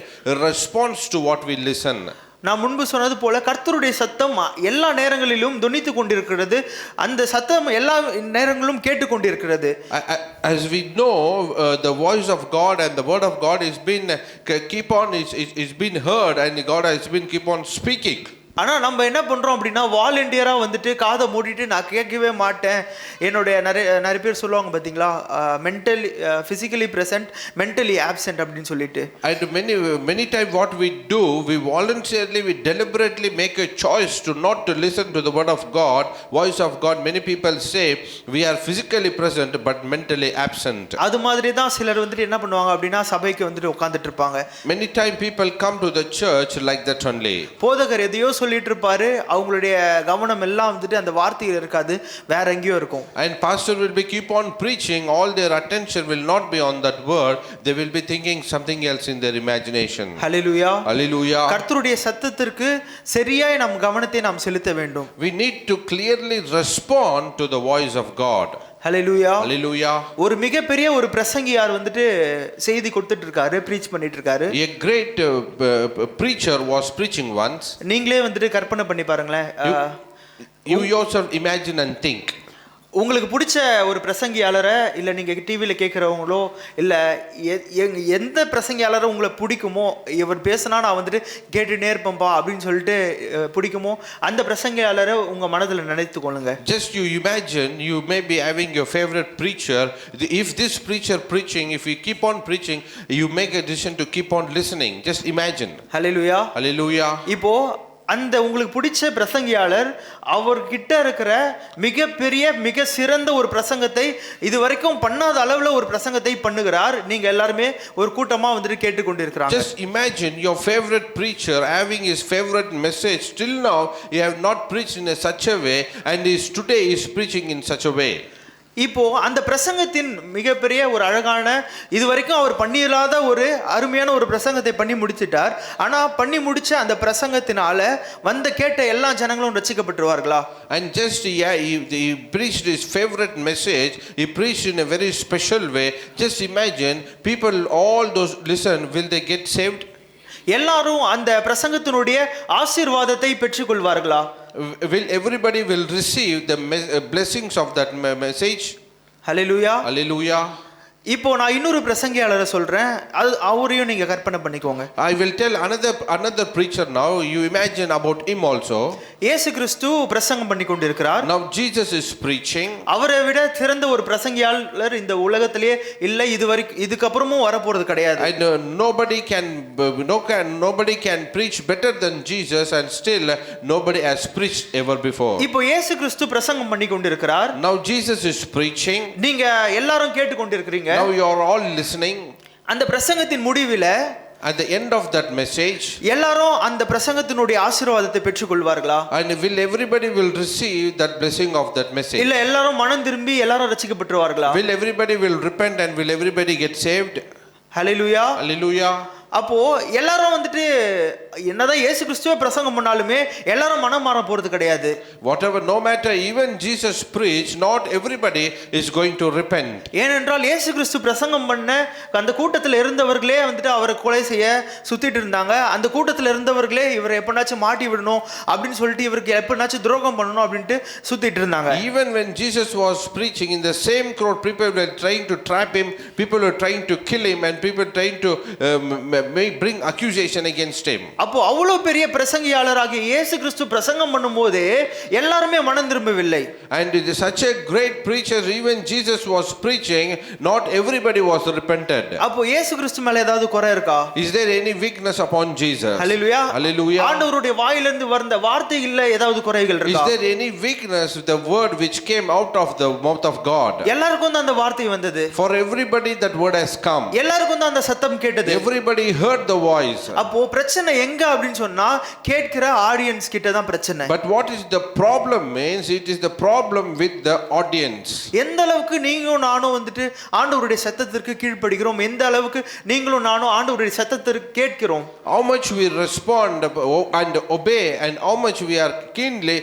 B: response to what we listen.
A: நான் முன்பு சொன்னது போல கர்த்தருடைய சத்தம் எல்லா நேரங்களிலும் தொனித்து கொண்டிருக்கிறது, அந்த சத்தம் எல்லா நேரங்களிலும் கேட்டுக்கொண்டிருக்கிறது.
B: As we know, the voice of God and the word of God is been been heard, and God has been keep on speaking.
A: ஆனால் நம்ம என்ன பண்ணுறோம் அப்படின்னா, வாலண்டியராக காதை மூடிட்டு நான் கேட்கவே மாட்டேன். என்னுடைய நிறைய பேர் சொல்லுவாங்க பார்த்தீங்களா, mentally physically present mentally absent அப்படின்னு சொல்லிட்டு.
B: And many times what we do, we voluntarily, we deliberately make a choice to not to listen to the word of God, voice of God. Many people say we are physically present but mentally absent.
A: அது மாதிரி தான் சிலர் என்ன பண்ணுவாங்க அப்படின்னா, சபைக்கு உட்கார்ந்துட்டு இருப்பாங்க.
B: Many times people come to the church like that only.
A: போதகர் எதையோ சொல்லிட்டு இருப்பாரு, அவங்களுடைய கவனம் எல்லாம் அந்த வார்த்தையில் இருக்காது, வேற எங்கேயோ இருக்கும்.
B: And pastor will be keep on preaching, all their attention will not be on that word, they will be thinking something else in their imagination.
A: Hallelujah.
B: Hallelujah.
A: கர்த்தருடைய சத்தத்திற்கு சரியாய் நம் கவனத்தை நாம் செலுத்த வேண்டும்.
B: We need to clearly respond to the voice of God.
A: Hallelujah.
B: Hallelujah.
A: ஒரு மிகப்பெரிய ஒரு பிரசங்கியார் செய்தி கொடுத்துட்டு இருக்காரு, ப்ரீச் பண்ணிட்டு இருக்காரு.
B: A great preacher was preaching once.
A: நீங்களே கற்பனை பண்ணி பாருங்களேன்.
B: You yourself imagine and think.
A: உங்களுக்கு பிடிச்ச ஒரு பிரசங்கியாளரை, இல்லை நீங்கள் டிவியில் கேட்குறவங்களோ, இல்லை எந்த பிரசங்கியாளரை உங்களை பிடிக்குமோ, இவர் பேசினா நான் கேட்டுட்டே இருப்பேன்ப்பா அப்படின்னு சொல்லிட்டு பிடிக்குமோ, அந்த பிரசங்கியாளரை உங்கள் மனதில் நினைத்து கொள்ளுங்க.
B: Just you imagine, you may be having your favorite preacher. If this preacher preaching, if you keep on preaching, you make a decision to keep on listening. Just imagine.
A: Hallelujah.
B: Hallelujah.
A: இப்போ அந்த உங்களுக்கு பிடிச்ச பிரசங்கியாளர் அவர்கிட்ட இருக்கிற மிகப்பெரிய மிக சிறந்த ஒரு பிரசங்கத்தை இதுவரைக்கும் பண்ணாத அளவுல ஒரு பிரசங்கத்தை பண்ணுகிறார். நீங்க எல்லாருமே ஒரு கூட்டமா கேட்டுக்கொண்டிருக்கிறாங்க.
B: Just imagine your favorite preacher having his favorite message. Till now he have not preached in such a way, and today is preaching in such a way.
A: இப்போ அந்த பிரசங்கத்தின் மிகப்பெரிய ஒரு அழகான, இதுவரைக்கும் அவர் பண்ணியில்லாத ஒரு அருமையான ஒரு பிரசங்கத்தை பண்ணி முடிச்சிட்டார். ஆனா பண்ணி முடிச்ச அந்த பிரசங்கத்தினால கேட்ட எல்லா ஜனங்களும் ரட்சிக்கப்பட்டுருவார்களா?
B: And just he preached his favorite message, he preached in a very special way. Just imagine, people, all those listen, will they get saved?
A: எல்லாரும் அந்த பிரசங்கத்தினுடைய ஆசீர்வாதத்தை பெற்றுக்கொள்வார்களா?
B: Will everybody will receive the blessings of that message?
A: Hallelujah.
B: Hallelujah.
A: இப்போ நான் இன்னொரு பிரசங்கியாளரை சொல்றேன், அவரையும் நீங்க கற்பனை பண்ணிக்கோங்க.
B: I will tell another preacher now. You imagine about him also.
A: இயேசு கிறிஸ்து பிரசங்கம் பண்ணி கொண்டிருக்கிறார்.
B: Now Jesus is preaching.
A: அவரை விட சிறந்த ஒரு பிரசங்கியாளர் இந்த உலகத்திலே இல்லை, இதுக்கு அப்புறமும் வர போறது கிடையாது.
B: And nobody can preach better than Jesus, and still nobody has preached ever before.
A: இப்போ இயேசு கிறிஸ்து பிரசங்கம் பண்ணி கொண்டிருக்கிறார்.
B: Now Jesus is preaching.
A: நீங்க எல்லாரும் கேட்டு கொண்டிருக்கிறீங்க.
B: Now you are all listening.
A: அந்த பிரசங்கத்தின் முடிவில,
B: at the end of that message,
A: எல்லாரும் அந்த பிரசங்கத்தினுடைய ஆசீர்வாதத்தை பெற்றுக்கொள்வார்களா?
B: And will everybody will receive that blessing of that message?
A: இல்ல எல்லாரும் மனம் திரும்பி எல்லாரும் ரட்சிக்கப்பட்டுருவார்களா?
B: Will everybody will repent and will everybody get saved?
A: Hallelujah.
B: Hallelujah.
A: அப்போ எல்லாரும் வந்துட்டு என்னதான் இயேசு கிறிஸ்துவே பிரசங்கம் பண்ணாலுமே எல்லாரும் மனம் மாற போறது கிடையாது.
B: Whatever, no matter even Jesus preached, not everybody is going to repent.
A: ஏனென்றால் இயேசு கிறிஸ்து பிரசங்கம் பண்ண அந்த கூட்டத்தில் இருந்தவர்களே வந்துட்டு அவரை கொலை செய்ய சுத்திட்டு இருந்தாங்க. அந்த கூட்டத்தில் இருந்தவர்களே இவரை எப்பனாச்சும் மாட்டி விடணும் அப்படின்னு சொல்லிட்டு இவருக்கு எப்பனாச்சும் துரோகம் பண்ணணும் அப்படின்ட்டு சுத்திட்டு இருந்தாங்க.
B: Even when Jesus was preaching, in the same crowd, people were trying to trap him, people were trying to kill him, and people trying to bring accusation against him.
A: அப்போ அவ்வளவு பெரிய பிரசங்கியாளராகிய இயேசு கிறிஸ்து பிரசங்கம் பண்ணும்போது எல்லாருமே மனம் திரும்பவில்லை.
B: And it is such a great preacher, even Jesus was preaching, not everybody was repented.
A: அப்போ இயேசு கிறிஸ்து மேல ஏதாவது குறை இருக்கா?
B: Is there any weakness upon Jesus?
A: Hallelujah.
B: Hallelujah.
A: ஆண்டவருடைய வாயிலிருந்து வந்த வார்த்தையில ஏதாவது குறைகள்
B: Is
A: இருக்கா?
B: there any weakness with the word which came out of the mouth of God?
A: எல்லாருக்கும் தான் அந்த வார்த்தை வந்தது.
B: For everybody that word has come.
A: எல்லாருக்கும் தான் அந்த சத்தம் கேட்டது.
B: Everybody heard the voice.
A: அப்போ பிரச்சனை எங்க அப்படின்னு சொன்னா கேட்கிற ஆடியன்ஸ் கிட்ட தான் பிரச்சனை.
B: But what is the problem means, it is the problem with the audience.
A: எந்த அளவுக்கு நீங்களும் நானும் வந்துட்டு ஆண்டவருடைய சத்தத்திற்கு கீழ்ப்படிகிறோம், எந்த அளவுக்கு நீங்களும் நானும் ஆண்டவருடைய சத்தத்திற்கு கேட்கிறோம்,
B: How much we respond and obey, and how much we are keenly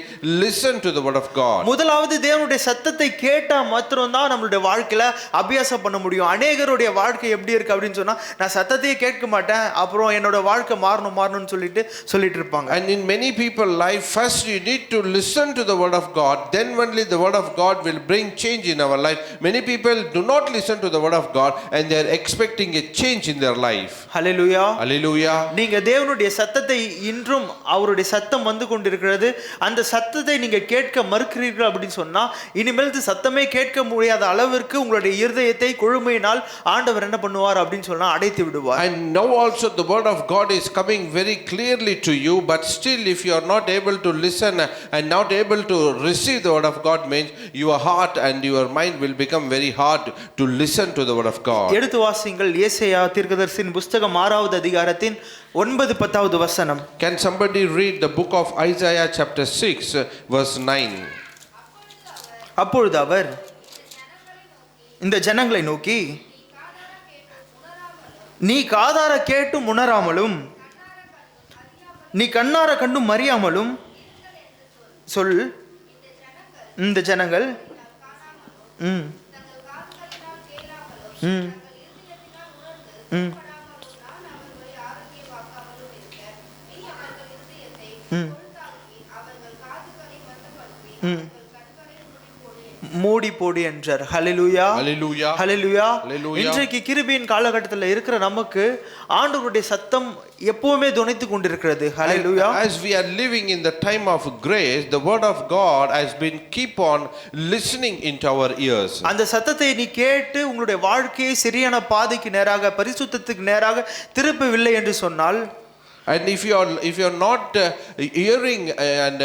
B: listen to the word of God.
A: முதலாவது தேவனுடைய சத்தத்தை கேட்டா மாத்திரம் தான் நம்மளுடைய வாழ்க்கையில அபியாசம் பண்ண முடியும். அநேகருடைய வாழ்க்கை எப்படி இருக்கு அப்படின்னு சொன்னா நான் சத்தத்தையே கேட்க மாட்டேன், அப்புறம் என்னோட வாழ்க்கை மாறணும்னு சொல்லிட்டு இருப்பாங்க.
B: And in many people life, first you need to listen to the word of God, then only the word of God will bring change in our life. Many people do not listen to the word of God and they are expecting a change in their life.
A: Hallelujah.
B: Hallelujah.
A: நீங்க தேவனுடைய சத்தத்தை இன்றும் அவருடைய சத்தம் வந்து கொண்டிருக்கிறது, அந்த சத்தத்தை நீங்க கேட்க மறுக்கிறீர்கள் அப்படின்னு சொன்னா இனிமேல் சத்தமே கேட்க முடியாத அளவிற்கு உங்களுடைய இருதயத்தை கொழுமையினால் ஆண்டவர் என்ன பண்ணுவார் அப்படின்னு சொன்னா அடைத்து விடுவார்.
B: And now also the word of God is coming very clearly to you, but still if you are not able to listen and not able to receive the word of God, means your heart and your mind will become very hard to listen to the word of God.
A: எடுத்து வாசிங்கள் ஏசாயா தீர்க்கதரிசியின் புத்தகம் 6வது அதிகாரத்தின் 9-10வது வசனம்.
B: Can somebody read the book of Isaiah chapter 6 verse 9?
A: அப்பொழுது அவர் இந்த ஜனங்களை நோக்கி, நீ காதார கேட்டும் உணராமலும் நீ கண்ணார கண்டும் அறியாமலும் சொல், இந்த ஜனங்கள் ம் ம் ம் ம் மூடி போடு என்றார். ஹல்லேலூயா.
B: Hallelujah.
A: ஹல்லேலூயா.
B: Hallelujah.
A: இன்றைக்கு கிருபையின் காலகட்டத்தில் இருக்கிற நமக்கு ஆண்டவருடைய சத்தம் எப்பவுமே துணித்து கொண்டிருக்கிறது. ஹல்லேலூயா.
B: As we are living in the time of grace, the word of God has been keep on listening into our ears.
A: அந்த சத்தத்தை நீ கேட்டு உங்களுடைய வாழ்க்கையை சரியான பாதைக்கு நேராக பரிசுத்தத்துக்கு நேராக திருப்பவில்லை என்று சொன்னால்,
B: And if you are not hearing and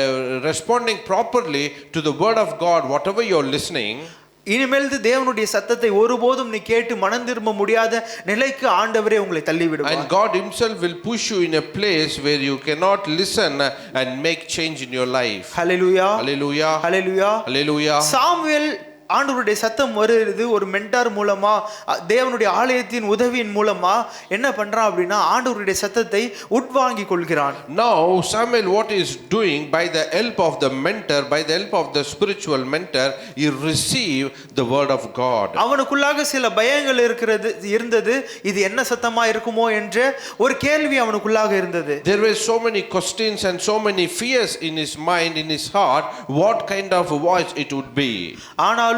B: responding properly to the word of God, whatever you are listening,
A: இனிமேல் தேவனுடைய சத்தத்தை ஒருபோதும் நீ கேட்டு மனம் திரும்ப முடியாத நிலைக்கு ஆண்டவரே உங்களை தள்ளி விடுவார்.
B: and God himself will push you in a place where you cannot listen and make change in your life.
A: Hallelujah.
B: Hallelujah.
A: Hallelujah.
B: Hallelujah.
A: Samuel ஆண்டவருடைய சத்தம் வருது ஒரு மென்டார் மூலமா, தேவனுடைய ஆலயத்தின் உதவியின் மூலமா என்ன பண்றான் அப்படின்னா ஆண்டவருடைய சத்தத்தை உட்வாங்கி கொள்கிறான்.
B: Now Samuel, what is doing, by the help of the mentor, by the help of the spiritual mentor, he received the word of God.
A: அவனுக்குள்ளாக சில பயங்கள் இருந்தது, இது என்ன சத்தமா இருக்குமோ என்ற ஒரு கேள்வி அவனுக்குள்ளாக இருந்தது.
B: There were so many questions and so many fears in his mind, in his heart, what kind of voice it would be.
A: ஆனாலும்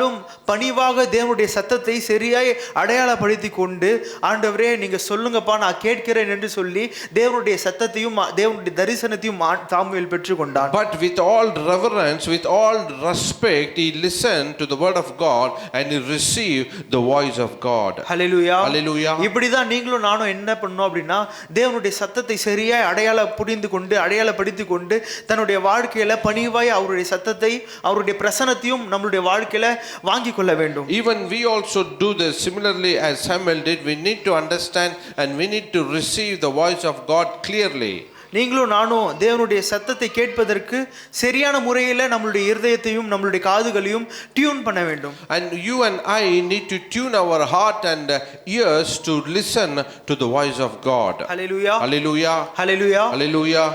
A: பணிவாக தேவனுடைய சத்தத்தை சரியாய் அடையாளப்படுத்தி கொண்டு, ஆண்டவரே நீங்க சொல்லுங்கப்பா நான் கேட்கிறேன் என்று சொல்லி தேவனுடைய சத்தத்தையும் தேவனுடைய தரிசனத்தையும் Samuel பெற்றுக்கொண்டான்.
B: But with all reverence, with all respect, he listened to the word of God and he received the voice of God.
A: Hallelujah.
B: Hallelujah.
A: இப்படிதான் நீங்களும் நானும் என்ன பண்ணணும் அப்படின்னா தேவனுடைய சத்தத்தை சரியாய் அடையாளப்படுத்தி கொண்டு தன்னுடைய வாழ்க்கையில பணிவாய் அவருடைய சத்தத்தை அவருடைய பிரசன்னத்தையும் நம்மளுடைய வாழ்க்கையில வாங்கி கொள்ள வேண்டும்.
B: Even we also do this similarly as Samuel did. We need to understand and we need to receive the voice of God clearly.
A: நீங்களும் நானும் தேவனுடைய சத்தத்தை கேட்பதற்கு சரியான முறையில் நம்மளுடைய இருதயத்தையும் நம்மளுடைய காதுகளையும் டியூன் பண்ண வேண்டும்.
B: And you and I need to tune our heart and ears to listen to the voice of God.
A: Hallelujah,
B: Hallelujah.
A: Hallelujah.
B: Hallelujah.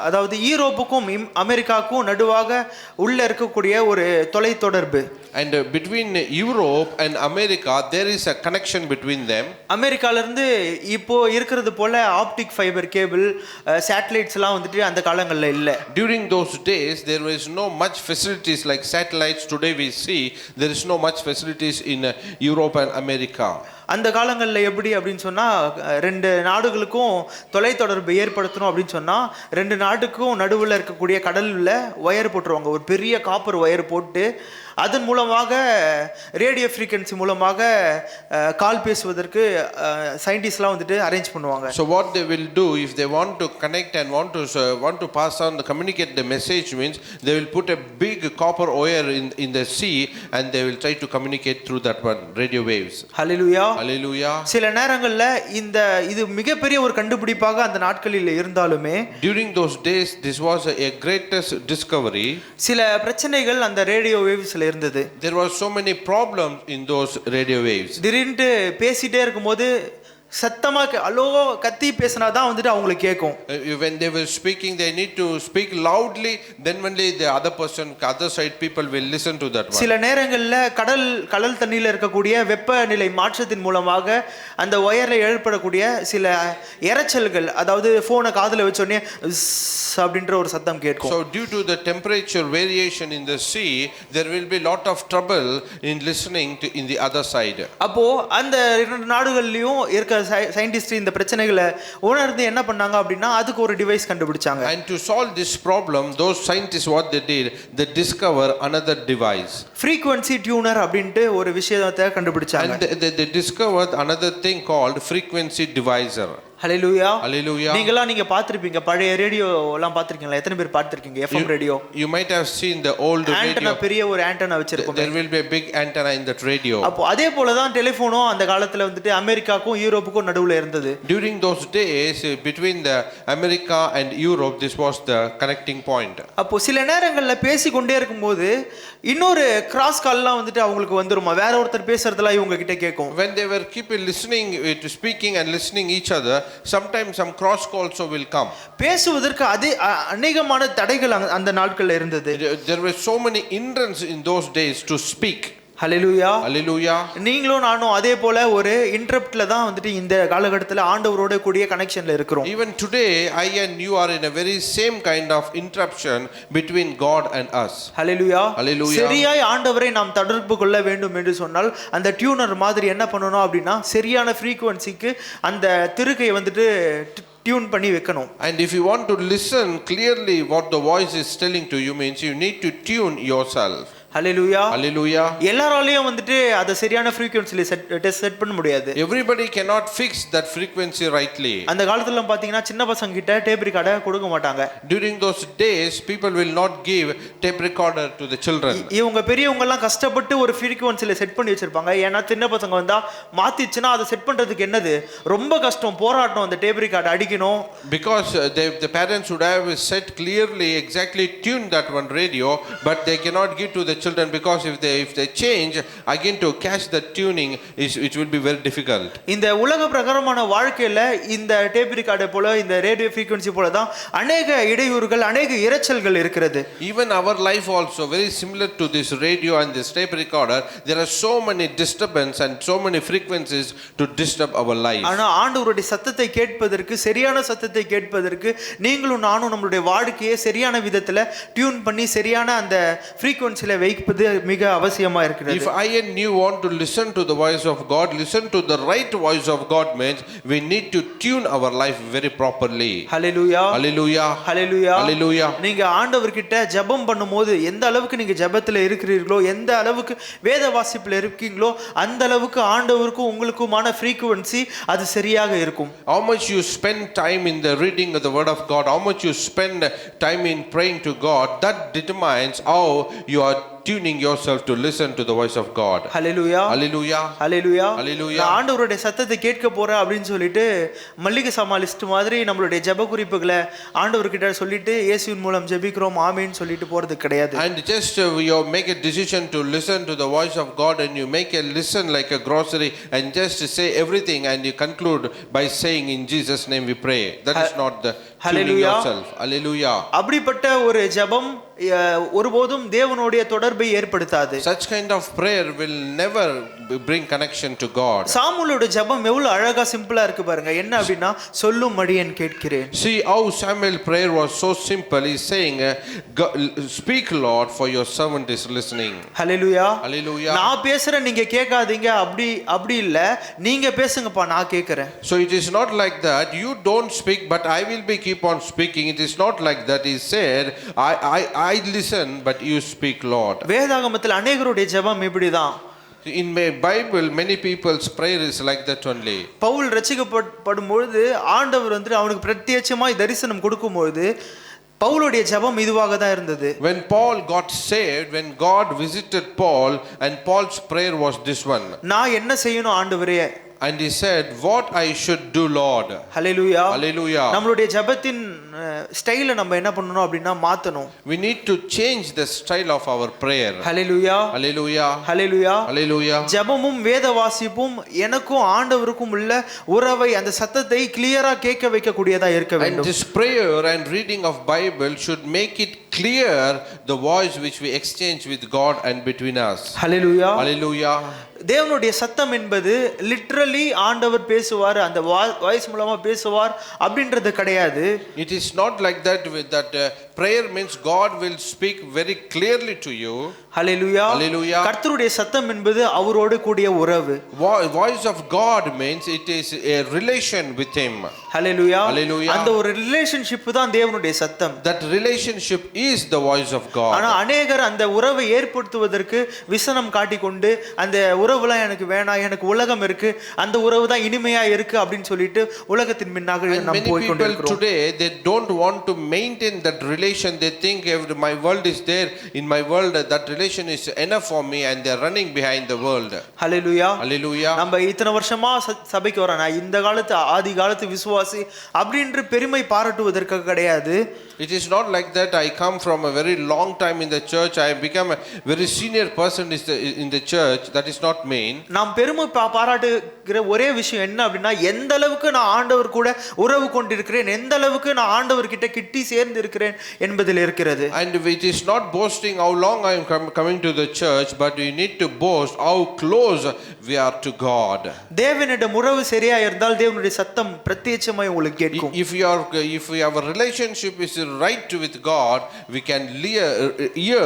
A: அதாவது ஈரோப்புக்கும் அமெரிக்காவுக்கும் நடுவாக உள்ள இருக்கக்கூடிய ஒரு தொலைத்தொடர்பு.
B: And between Europe and America there is a connection between them.
A: அமெரிக்கால இருந்து இப்போ இருக்கிறது போல ஆப்டிக் ஃபைபர் கேபிள் சேட்டலைட்ஸ் எல்லாம் வந்துட்டு அந்த காலங்கள்ல இல்ல.
B: During those days there was no much facilities like satellites today we see. There is no much facilities in Europe and America.
A: அந்த காலங்களில் எப்படி அப்படின்னு சொன்னால், ரெண்டு நாடுகளுக்கும் தொலைத்தொடர்பு ஏற்படுத்தணும் அப்படின்னு சொன்னால், ரெண்டு நாட்டுக்கும் நடுவில் இருக்கக்கூடிய கடலில் ஒயர் போட்டுருவாங்க. ஒரு பெரிய காப்பர் ஒயர் போட்டு அதன் மூலமாக ரேடியோ ஃப்ரீக்வன்சி மூலமாக கால் பேசுவதற்கு சயின்டிஸ்ட்லாம் வந்துட்டு அரேஞ்ச் பண்ணுவாங்க.
B: So what they will do if they want to connect and want to pass on the communicate the message means they will put a big copper wire in the sea and they will try to communicate through that one radio waves.
A: Hallelujah,
B: Hallelujah.
A: சில நேரங்களில் இது மிகப்பெரிய ஒரு கண்டுபிடிப்பாக அந்த நாட்களில் இருந்தாலுமே
B: During those days this was a greatest discovery.
A: சில பிரச்சனைகள் அந்த ரேடியோ வேவ்ஸ்ல இருந்தது.
B: There were so many problems in those radio waves.
A: திடீர்னு பேசிட்டே இருக்கும்போது சத்தமா அலோ கத்தி பேசினாதான் வந்துட்டு அவங்களுக்கு கேட்கும்.
B: When they were speaking they need to speak loudly, then only the other side people will listen to that one.
A: சில நேரங்கள்ல கடல் தண்ணியில இருக்கக்கூடிய வெப்பநிலை மாற்றத்தின் மூலமாக அந்த ஒயர்ல ஏற்படக்கூடிய சில இரைச்சல்கள், அதாவது போனை காதுல வச்ச உடனே அப்படின்ற ஒரு சத்தம் கேட்கும்.
B: So due to the temperature variation in the sea there will be lot of trouble in listening to in the other side.
A: அப்போ அந்த இரண்டு நாடுகள்லயும் இருக்க சயின்டிஸ்ட் இந்த பிரச்சனைகளை உணர்ந்து என்ன பண்ணாங்க அப்படின்னா அதுக்கு ஒரு டிவைஸ் கண்டுபிடிச்சாங்க.
B: And to solve this problem those scientists what they did, they discover another device.
A: frequency tuner அப்படினு ஒரு விஷயத்தை கண்டுபிடிச்சாங்க.
B: And they discovered another thing called frequency divisor.
A: Hallelujah,
B: Hallelujah.
A: நீங்க பார்த்திருப்பீங்க, பழைய ரேடியோ எல்லாம் பார்த்திருக்கீங்களா? எத்தனை பேர் பார்த்திருக்கீங்க FM radio?
B: You might have seen the old
A: antenna,
B: radio.
A: பெரிய ஒரு ஆண்டனா வச்சிருக்கும்.
B: There will be a big antenna in that radio.
A: அப்போ அதே போல தான் டெலிபோனும் அந்த காலத்துல வந்துட்டு அமெரிக்காக்கும் யூரோப்புக்கும் நடுவுல இருந்தது.
B: During those days between the America and Europe this was the connecting point.
A: அப்போ சில நேரங்கள்ல பேசிக்கொண்டே இருக்கும்போது இன்னொரு கிராஸ் கால்லாம் வந்துட்டு அவங்களுக்கு வந்துருமா, வேற ஒருத்தர் பேசுறதெல்லாம் இவங்க கிட்ட கேட்கும்.
B: When they were keep listening to speaking and listening each other, sometimes some cross call also will come.
A: பேசுவதற்கு அநேகமான தடைகள் அந்த நாட்கள்ல இருந்தது.
B: There were so many hindrances in those days to speak.
A: Hallelujah,
B: Hallelujah.
A: நீங்களும் நானும் அதே போல ஒரு இன்டரப்ட்ல தான் வந்துட்டு இந்த காலகட்டத்தில் ஆண்டவரோட கூடிய கனெக்ஷன்ல இருக்கிறோம்.
B: Even today I and you are in a very same kind of interruption between God and us.
A: Hallelujah,
B: Hallelujah.
A: சரியாய் ஆண்டவரை நாம் தொடர்பு கொள்ள வேண்டும் என்று சொன்னால் அந்த டியூனர் மாதிரி என்ன பண்ணணும் அப்படின்னா சரியான ஃப்ரீக்வன்சிக்கு அந்த திருகையை வந்துட்டு டியூன் பண்ணி வைக்கணும்.
B: And if you want to listen clearly what the voice is telling to you means you need to tune yourself.
A: Hallelujah,
B: Hallelujah.
A: எல்லாராலையும் வந்துட்டு அதை சரியான ஃப்ரீக்வன்சில செட் பண்ண முடியாது.
B: Everybody cannot fix that frequency rightly.
A: அந்த காலத்துல பாத்தீங்கன்னா சின்ன பசங்க கிட்ட டேப் ரெக்கார்டர் கொடுக்க மாட்டாங்க.
B: During those days people will not give tape recorder to the children.
A: இவங்க பெரியவங்க எல்லாம் கஷ்டப்பட்டு ஒரு ஃப்ரீக்வன்சில செட் பண்ணி வச்சிருப்பாங்க. ஏன்னா சின்ன பசங்க வந்தா மாத்திச்சுனா அதை செட் பண்றதுக்கு என்னது ரொம்ப கஷ்டம், போராட்டம் அந்த டேப் ரெக்கார்டர் அடிக்கணும்.
B: Because the parents would have set clearly exactly tuned that one radio but they cannot give to the children because if they change again to catch the tuning it will be very difficult.
A: இந்த உலக பிரகாரமான வாழ்க்கையில இந்த tape recorder போல இந்த radio frequency போல தான் अनेक இடையூறுகள் अनेक இரைச்சல்கள் இருக்கிறது.
B: Even our life also very similar to this radio and this tape recorder, there are so many disturbance and so many frequencies to disturb our life.
A: ஆனா ஆண்டவருடைய சத்தத்தை கேட்பதற்கு, சரியான சத்தத்தை கேட்பதற்கு நீங்களும் நானும் நம்மளுடைய வாழ்க்கையை சரியான விதத்துல டியூன் பண்ணி சரியான அந்த ஃப்ரீக்வன்சில வைப்பது மிக அவசியமா இருக்கிறது.
B: If I and you want to listen to the voice of God, listen to the right voice of God means we need to tune our life very properly.
A: Hallelujah,
B: Hallelujah.
A: Hallelujah,
B: Hallelujah.
A: நீங்க ஆண்டவர்கிட்ட ஜெபம் பண்ணும்போது எந்த அளவுக்கு நீங்க ஜெபத்துல இருக்கிறீர்களோ, எந்த அளவுக்கு வேத வாசிப்புல இருக்கீங்களோ அந்த அளவுக்கு ஆண்டவருக்கும் உங்களுக்குமான ஃப்ரீக்வன்சி அது சரியாக இருக்கும்.
B: How much you spend time in the reading of the word of God, how much you spend time in praying to God, that determines how you are tuning yourself to listen to the voice of God.
A: Hallelujah
B: Hallelujah.
A: Hallelujah
B: Hallelujah.
A: நான் ஆண்டவருடைய சத்தத்தை கேட்க போறேன் அப்படின்னு சொல்லிட்டு மல்லிகை சாமா list மாதிரி நம்மளுடைய ஜெப குறிப்புகளை ஆண்டவர்கிட்ட சொல்லிட்டு இயேசுவின் மூலம் ஜெபிக்கிறோம் ஆமென் சொல்லிட்டு போறது கிடையாது.
B: And just you make a decision to listen to the voice of God, and you make a listen like a grocery and just say everything, and you conclude by saying in Jesus name we pray. That is not the tuning
A: Hallelujah.
B: yourself. Hallelujah.
A: அப்படிப்பட்ட ஒரு ஜெபம் ஒருபோதும் தேவனுடைய தொடர்பை ஏற்படுத்தாது.
B: Such kind of prayer will never bring connection to God.
A: சாமுவேலோட ஜெபம் எவ்வளவு அழகா சிம்பிளா இருக்கு பாருங்க. என்ன அப்படின்னா சொல்லும் மடியேன் கேட்கிறேன்.
B: See how Samuel prayer was so simple. He's saying speak Lord, for your servant is listening.
A: Hallelujah.
B: Hallelujah.
A: நான் பேசுறேன் நீங்க கேட்காதீங்க அப்படி இல்ல, நீங்க பேசுங்கப்பா நான் கேட்கிறேன்.
B: So it is not like that you don't speak but I will be keep on speaking. It is not like that. He said I listen but you speak Lord.
A: வேதாகமத்தில் அநேகருடைய ஜெபம் இப்படிதான்.
B: In my Bible many people's prayer is like that only.
A: Pavul ரட்சிக்கப்படும் பொழுது ஆண்டவர் வந்து அவனுக்கு பிரத்யட்சமாய் தரிசனம் கொடுக்கும்போது பவுலுடைய ஜெபம் இதுவாக தான் இருந்தது.
B: When Paul got saved, when God visited Paul, and Paul's prayer was this one.
A: நான் என்ன செய்யணும் ஆண்டவரே?
B: And he said, what I should do, Lord.
A: Hallelujah.
B: Hallelujah.
A: நம்மளுடைய ஜெபத்தின் ஸ்டைலை நம்ம என்ன பண்ணணும் அப்படின்னா மாத்தணும்.
B: We need to change the style of our prayer.
A: Hallelujah.
B: Hallelujah.
A: Hallelujah.
B: Hallelujah.
A: ஜெபமும் வேத வாசிப்பும் எனக்கும் ஆண்டவருக்கும் உள்ள உறவை அந்த சத்தத்தை கிளியரா கேட்க வைக்கக்கூடியதா இருக்க
B: And
A: வேண்டும்.
B: this prayer and reading of Bible should make it clear the voice which we exchange with God and between us.
A: Hallelujah.
B: Hallelujah.
A: தேவனுடைய சத்தம் என்பது லிட்டரலி ஆண்டவர் பேசுவார், அந்த வாய்ஸ் மூலமா பேசுவார் அப்படின்றது கிடையாது.
B: It is not like that with that prayer means God will speak very clearly to you.
A: Hallelujah.
B: Hallelujah.
A: கர்த்தருடைய சத்தம் என்பது அவரோடு கூடிய உறவு.
B: Voice of God means it is a relation with him.
A: Hallelujah.
B: Hallelujah.
A: அந்த ஒரு ரிலேஷன்ஷிப் தான் தேவனுடைய சத்தம்.
B: That relationship is the voice of God.
A: ஆனா அநேகர் அந்த உறவை ஏற்படுத்துவதற்கு விசனம் காட்டிக்கொண்டு அந்த உறவுலாம் எனக்கு வேணாம், எனக்கு உலகம் இருக்கு, அந்த உறவு தான் இனிமையா இருக்கு அப்படின்னு சொல்லிட்டு உலகத்தின் முன்னாக நாம் போய்
B: Many people
A: கொண்டிருக்கிறோம்.
B: today they don't want to maintain that relation. They think if my world is there, in my world that relation is enough for me, and they are running behind the world.
A: Hallelujah.
B: Hallelujah.
A: நம்ம இத்தனை வருஷமா சபைக்கு வரோம், நான் இந்த காலத்து ஆதி காலத்து விசுவாசி அப்படின்ற பெருமை பாராட்டுவதற்காக கிடையாது.
B: It is not like that. I come from a very long time in the church. I become a very senior person in the church. That is not mean.
A: நாம் பெருமை பாராட்டுகிற ஒரே விஷயம் என்ன அப்படின்னா எந்த அளவுக்கு நான் ஆண்டவர் கூட உறவு கொண்டிருக்கிறேன், எந்த அளவுக்கு நான் ஆண்டவர் கிட்ட கிட்டி சேர்ந்து இருக்கிறேன் என்பதில் இருக்கிறது.
B: And it is not boasting how long I am coming to the church, but we need to boast how close we are to God.
A: தேவனிடம் உறவு சரியா இருந்தால் தேவனுடைய சத்தம் பிரத்யட்சமாய் உங்களுக்கு கேட்கும்.
B: If our relationship is right with God, we can hear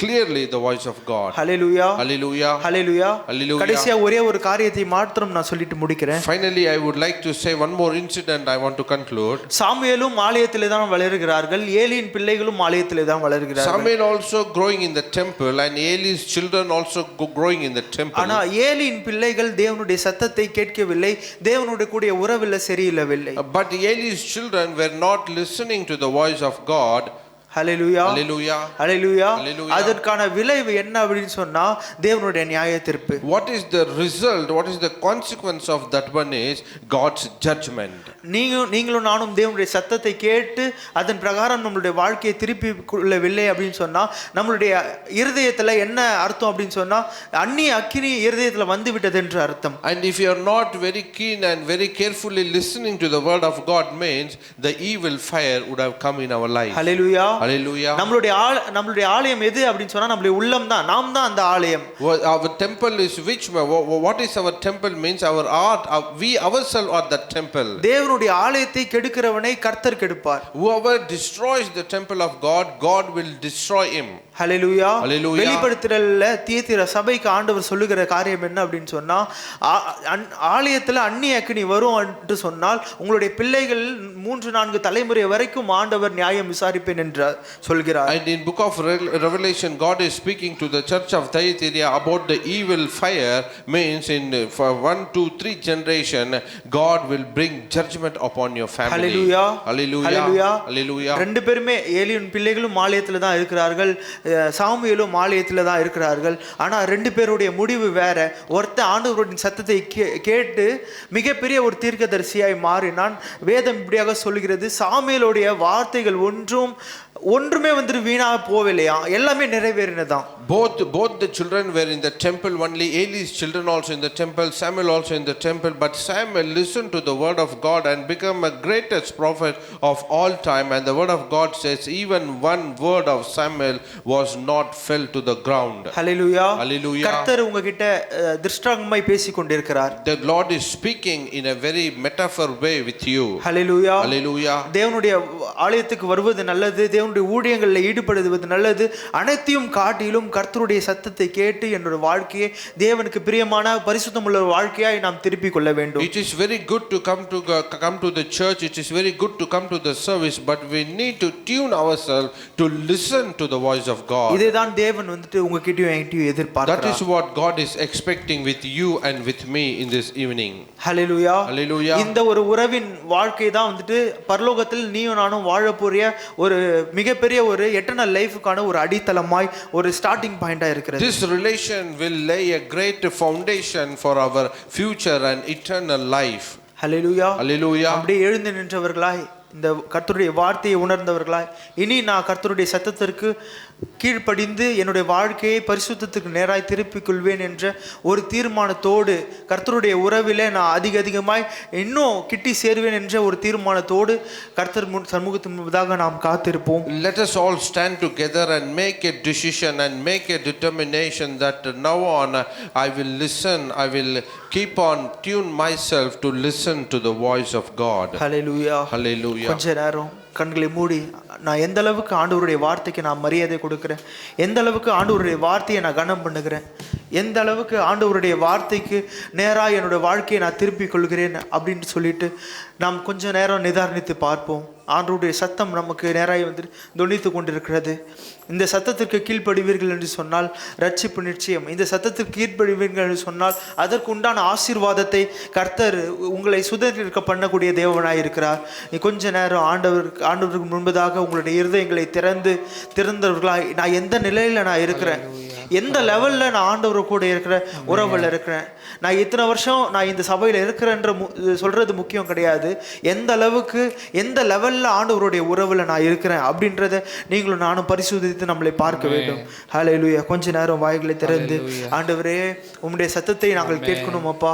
B: clearly the voice of God.
A: Hallelujah.
B: Hallelujah.
A: Hallelujah.
B: Hallelujah.
A: கடைசியா ஒரே ஒரு காரியத்தை மாத்திரம் நான் சொல்லிட்டு முடிக்கிறேன்.
B: Finally, I would like to say one more incident. I want to conclude.
A: சாமுவேலும் ஆலயத்திலே தான் வளர்கிறார்கள், ஏலியின் பிள்ளைகளும் ஆலயத்திலே தான் வளர்கிறார்கள்.
B: Samuel also growing in the temple, and Eli's children also growing in the temple.
A: ஆனா ஏலியின் பிள்ளைகள் தேவனுடைய சத்தத்தை கேட்கவில்லை, தேவனுடைய கூடிய உறவில் சரியில்லை.
B: But Eli's children were not listening to the voice of God.
A: Hallelujah.
B: Hallelujah.
A: Hallelujah.
B: Hallelujah.
A: அதற்கான விளைவு என்ன அப்படின்னு சொன்னா தேவனுடைய நியாய தீர்ப்பு.
B: What is the result? What is the consequence of that one is God's judgment.
A: நீங்களும் நானும் தேவனுடைய சத்தத்தை கேட்டு அதன் பிரகாரம் நம்மளுடைய வாழ்க்கையை திருப்பி கொள்ளவில்லை அப்படின்னு சொன்னா நம்மளுடைய இருதயத்துல என்ன அர்த்தம் அப்படின்னு சொன்னா அந்நிய அக்கினி இருதயத்துல வந்து விட்டது என்று அர்த்தம்.
B: And if you are not very keen and very carefully listening to the word of God means the evil fire would have come in our life.
A: Hallelujah.
B: Hallelujah.
A: நம்மளுடைய ஆலயம் எது அப்படின்னு சொன்னா நம்மளுடைய உள்ளம் தான், நாம் தான் அந்த ஆலயம்.
B: Our temple is which? What is our temple means? Our art, we ourselves are the temple.
A: தேவனுடைய ஆலயத்தை கெடுக்கிறவனை கர்த்தர் கெடுப்பார்.
B: Whoever destroys the temple of God, God will destroy him.
A: Hallelujah.
B: Hallelujah.
A: வெளிப்படுத்தல தியத்திர சபைக்கு ஆண்டவர் சொல்லுகிற காரியம் என்ன அப்படின்னு சொன்னா ஆலயத்துல அந்நிய அக்கினி வரும் என்று சொன்னால் உங்களுடைய பிள்ளைகள் 3-4 தலைமுறை வரைக்கும் ஆண்டவர் நியாயம் விசாரிப்பேன் என்றார். சொல்கிறார்.
B: And in book of Revelation, God is speaking to the church of Thyatira about the evil fire. Means in for 1, 2, 3 generation, God will bring judgment upon your family.
A: Hallelujah.
B: Hallelujah.
A: Hallelujah.
B: Hallelujah.
A: ரெண்டு பேருமே ஏலியின் பிள்ளைகளும் ஆலயத்துல தான் இருக்கிறார்கள், சாமுவேலும் ஆலயத்துல தான் இருக்கிறார்கள். ஆனா ரெண்டு பேருடைய முடிவு வேற. ஒருத்தன் ஆண்டவருடைய சத்தத்தை கேட்டு மிகப்பெரிய ஒரு தீர்க்கதரிசியாய் மாறினான். வேதம் இப்படியாக சொல்கிறது, சாமுவேலுடைய வார்த்தைகள் ஒன்றுமே வந்து வீணா போகலையா, எல்லாமே நிறைவேறினதான்.
B: Both the children were in the temple, only Eli's children also in the temple, Samuel also in the temple, but Samuel listened to the word of God and became a greatest prophet of all time. And the word of God says even one word of Samuel was not fell to the ground.
A: Hallelujah.
B: Hallelujah.
A: கர்த்தர் உங்ககிட்ட திருஷ்டாங்கமாய் பேசிக் கொண்டிருக்கிறார்.
B: The Lord is speaking in a very metaphor way with you.
A: Hallelujah.
B: Hallelujah.
A: தேவனுடைய ஆலயத்துக்கு வருவது நல்லது, தேவனுடைய ஊழியங்களில் ஈடுபடுவது நல்லது. அனைத்தையும் காட்டிலும் கர்த்தருடைய சத்தத்தை கேட்டு என்னுடைய வாழ்க்கையை தேவனுக்கு பிரியமான பரிசுத்தமுள்ள வாழ்க்கையாய் நாம் திருப்பிக் கொள்ள வேண்டும்.
B: It is very good to come to the church. It is very good to come to the service, but we need to tune ourselves to listen to the voice of God.
A: இதுதான் தேவன் வந்துட்டு உங்ககிட்டயும் என்கிட்டயும் எதிர்பார்க்கிறார்.
B: That is what God is expecting with you and with me in this evening.
A: Hallelujah.
B: Hallelujah.
A: இந்த ஒரு உறவின் வாழ்க்கை தான் வந்துட்டு பரலோகத்தில் நீயும் நானும் வாழ போறிய ஒரு மிகப்பெரிய ஒரு எட்டர்னல் லைஃப்க்கான ஒரு அடித்தளமாய் ஒரு ஸ்டார்டிங் பாயிண்டா இருக்கிறது.
B: This relation will lay a great foundation for our future and eternal life.
A: Hallelujah.
B: Hallelujah.
A: அப்படியே எழுந்து நின்றவர்களாய், இந்த கர்த்தருடைய வார்த்தையை உணர்ந்தவர்களாய், இனி நான் கர்த்தருடைய சத்தத்திற்கு கீழ்ப்படிந்து என்னுடைய வாழ்க்கையை பரிசுத்தத்துக்கு நேராய் திருப்பிக் கொள்வேன் என்ற ஒரு தீர்மானத்தோடு, கர்த்தருடைய உறவிலே நான் அதிகமாய் இன்னும் கிட்டி சேர்வேன் என்ற ஒரு தீர்மானத்தோடு கர்த்தர் சமூகத்தின் முன்பதாக நாம் காத்திருப்போம்.
B: Let us all stand together and make a decision and make a determination that now on I will listen, I will keep on tune myself to listen to the voice of God.
A: Hallelujah.
B: Hallelujah.
A: கொஞ்ச நேரம் கண்களை மூடி, நான் எந்த அளவுக்கு ஆண்டவருடைய வார்த்தைக்கு நான் மரியாதை கொடுக்கிறேன், எந்த அளவுக்கு ஆண்டவருடைய வார்த்தையை நான் கனம் பண்ணுகிறேன், எந்த அளவுக்கு ஆண்டவருடைய வார்த்தைக்கு நேராக என்னோட வாழ்க்கையை நான் திருப்பிக் கொள்கிறேன் அப்படின்னு சொல்லிட்டு நாம் கொஞ்ச நேரம் நிதானித்து பார்ப்போம். ஆண்டவருடைய சத்தம் நமக்கு நேராக வந்து தொனித்து கொண்டிருக்கிறது. இந்த சத்தத்திற்கு கீழ்ப்படுவீர்கள் என்று சொன்னால் ரட்சிப்பு நிச்சயம். இந்த சத்தத்திற்கு கீழ்ப்படுவீர்கள் என்று சொன்னால் அதற்கு உண்டான ஆசீர்வாதத்தை கர்த்தர் உங்களை சுதந்திரிக்க பண்ணக்கூடிய தேவனாய் இருக்கிறார். கொஞ்ச நேரம் ஆண்டவருக்கு முன்பதாக உங்களுடைய இருதயங்களை திறந்தவர்களாய், நான் எந்த நிலையில் நான் இருக்கிறேன், எந்த லெவலில் நான் ஆண்டவர் கூட இருக்கிற உறவில் இருக்கிறேன், நான் இத்தனை வருஷம் நான் இந்த சபையில் இருக்கிறேன்ற சொல்கிறது முக்கியம் கிடையாது, எந்த அளவுக்கு எந்த லெவலில் ஆண்டவருடைய உறவில் நான் இருக்கிறேன் அப்படின்றத நீங்களும் நானும் பரிசோதித்து நம்மளை பார்க்க வேண்டும். ஹல்லேலூயா. கொஞ்ச நேரம் வாய்களை திறந்து, ஆண்டவரே உம்முடைய சத்தத்தை நாங்கள் கேட்கணும் அப்பா,